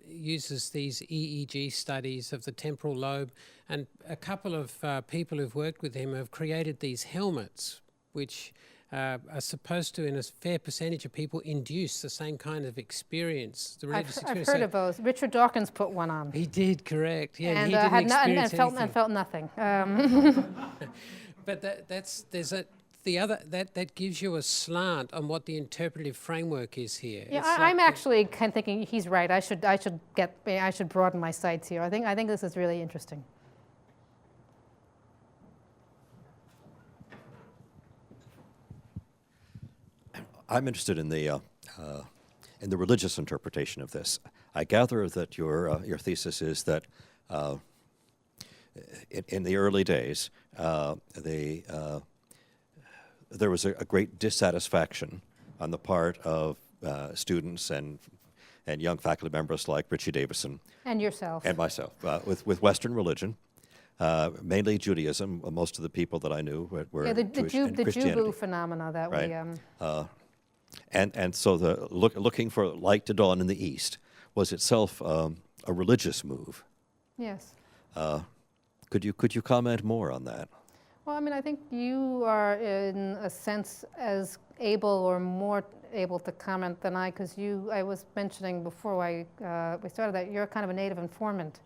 uses these EEG studies of the temporal lobe, and a couple of people who've worked with him have created these helmets which are supposed to, in a fair percentage of people, induce the same kind of experience, the religious experience. I've heard of those. Richard Dawkins put one on. He did, correct. Yeah, and he didn't experience anything. And felt nothing. But that gives you a slant on what the interpretive framework is here. Yeah, I'm actually kind of thinking he's right. I should broaden my sights here. I think this is really interesting. I'm interested in the religious interpretation of this. I gather that your thesis is that in the early days, there was a great dissatisfaction on the part of students and young faculty members like Richie Davidson. And yourself. And myself, with Western religion, mainly Judaism. Most of the people that I knew were Jewish, and the Christianity. Jubu phenomena that Right. we... And so the looking for light to dawn in the East was itself a religious move. Yes. Could you comment more on that? Well, I mean, I think you are, in a sense, as able or more able to comment than I, because I was mentioning before we started that you're kind of a native informant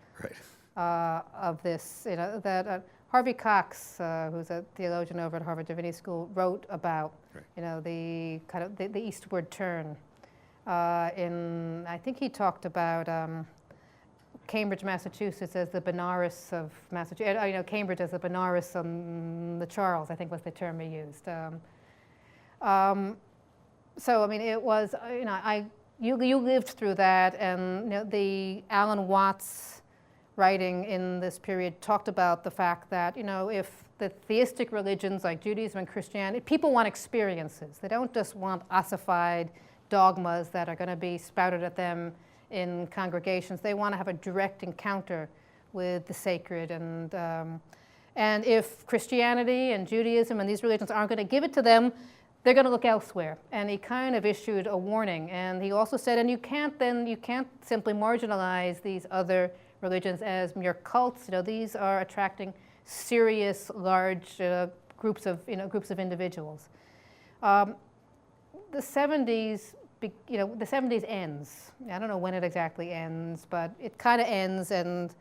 of this. You know, that Harvey Cox, who's a theologian over at Harvard Divinity School, wrote about, you know, the kind of the eastward turn. I think he talked about Cambridge, Massachusetts as the Benares of Massachusetts. You know, Cambridge as the Benares on the Charles, I think was the term he used. So I mean, it was, you know, you lived through that, and you know, the Alan Watts writing in this period talked about the fact that, you know, if the theistic religions like Judaism and Christianity, people want experiences. They don't just want ossified dogmas that are going to be spouted at them in congregations. They want to have a direct encounter with the sacred, and if Christianity and Judaism and these religions aren't going to give it to them, they're going to look elsewhere. And he kind of issued a warning. And he also said, and you can't simply marginalize these other religions as mere cults. You know, these are attracting serious, large groups of individuals. The 70s. You know, the 70s ends. I don't know when it exactly ends, but it kind of ends. And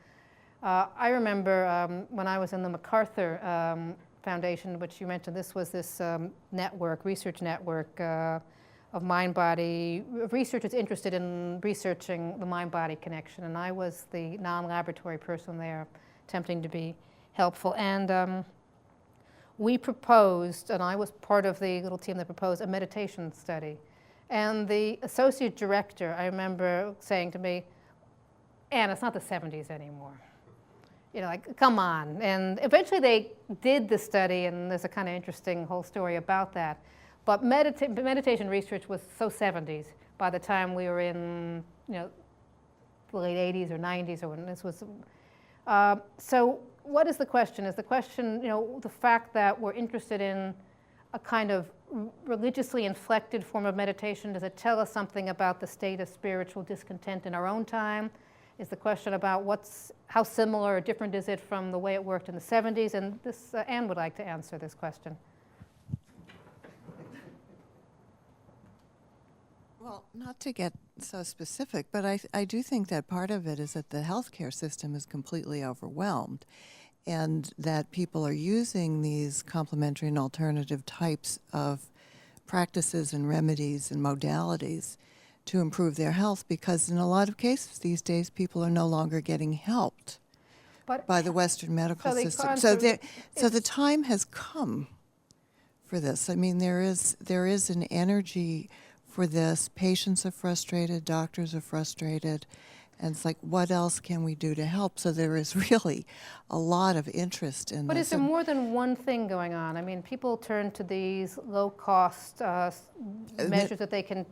I remember when I was in the MacArthur Foundation, which you mentioned, this was this research network of mind-body, researchers interested in researching the mind-body connection. And I was the non-laboratory person there, attempting to be helpful. And we proposed, and I was part of the little team that proposed, a meditation study. And the associate director, I remember saying to me, Anne, it's not the 70s anymore. You know, like, come on. And eventually they did the study, and there's a kind of interesting whole story about that. But meditation research was so 70s by the time we were in, you know, the late 80s or 90s, or when this was. So what is the question? Is the question, you know, the fact that we're interested in a kind of religiously inflected form of meditation? Does it tell us something about the state of spiritual discontent in our own time? Is the question about how similar or different is it from the way it worked in the 70s? And this, Anne would like to answer this question. Well, not to get so specific, but I do think that part of it is that the healthcare system is completely overwhelmed, and that people are using these complementary and alternative types of practices and remedies and modalities to improve their health, because in a lot of cases these days people are no longer getting helped by the Western medical system. So the time has come for this. I mean, there is an energy for this. Patients are frustrated, doctors are frustrated, and it's like, what else can we do to help? So there is really a lot of interest in this. But is there more than one thing going on? I mean, people turn to these low-cost measures that they can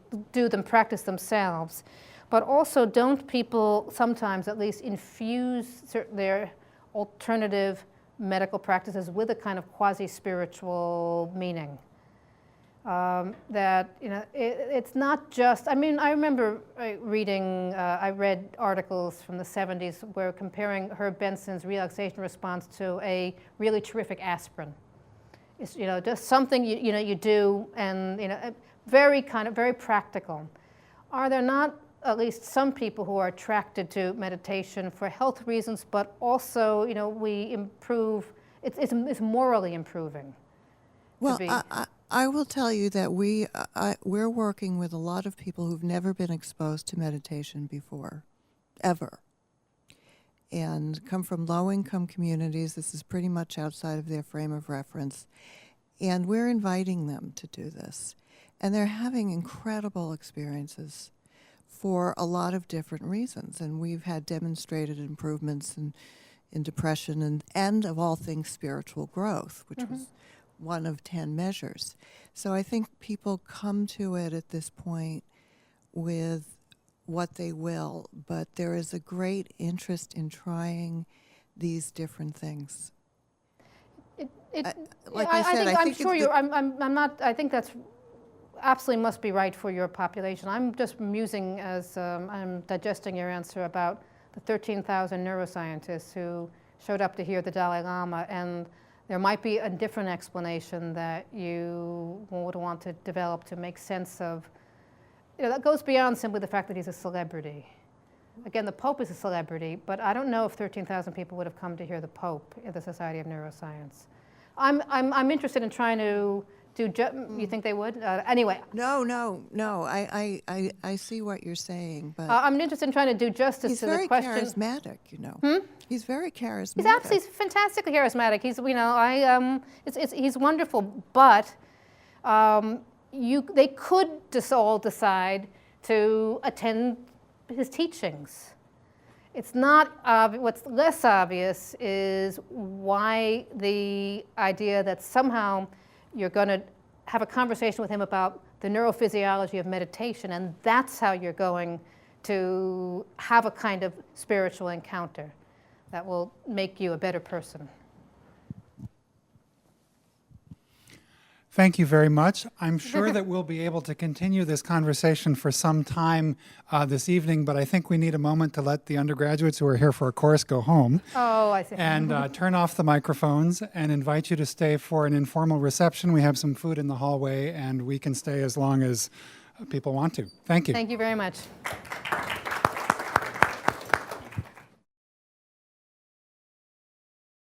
practice themselves. But also, don't people sometimes at least infuse their alternative medical practices with a kind of quasi-spiritual meaning? That, you know, it's not just, I mean, I remember reading, I read articles from the 70s where comparing Herb Benson's relaxation response to a really terrific aspirin. It's, you know, just something you do, and, you know, very practical. Are there not at least some people who are attracted to meditation for health reasons, but also, you know, we improve, it's morally improving? Well, I will tell you that we're working with a lot of people who've never been exposed to meditation before, ever, and come from low-income communities. This is pretty much outside of their frame of reference, and we're inviting them to do this. And they're having incredible experiences for a lot of different reasons. And we've had demonstrated improvements in depression and of all things, spiritual growth, which was one of 10 measures. So I think people come to it at this point with what they will, but there is a great interest in trying these different things. Like I said, I'm sure you're. I'm not. I think that's absolutely must be right for your population. I'm just musing as I'm digesting your answer about the 13,000 neuroscientists who showed up to hear the Dalai Lama, and there might be a different explanation that you would want to develop to make sense of. That goes beyond simply the fact that he's a celebrity. Again, the Pope is a celebrity, but I don't know if 13,000 people would have come to hear the Pope at the Society of Neuroscience. I'm interested in trying to do. You think they would? Anyway. No. I see what you're saying, but I'm interested in trying to do justice to the question. He's very charismatic, you know. He's very charismatic. He's absolutely fantastically charismatic. He's, he's wonderful, but they could just all decide to attend his teachings. It's not what's less obvious is why the idea that somehow you're going to have a conversation with him about the neurophysiology of meditation, and that's how you're going to have a kind of spiritual encounter that will make you a better person. Thank you very much. I'm sure that we'll be able to continue this conversation for some time this evening, but I think we need a moment to let the undergraduates who are here for a course go home. Oh, I see. And turn off the microphones and invite you to stay for an informal reception. We have some food in the hallway, and we can stay as long as people want to. Thank you. Thank you very much.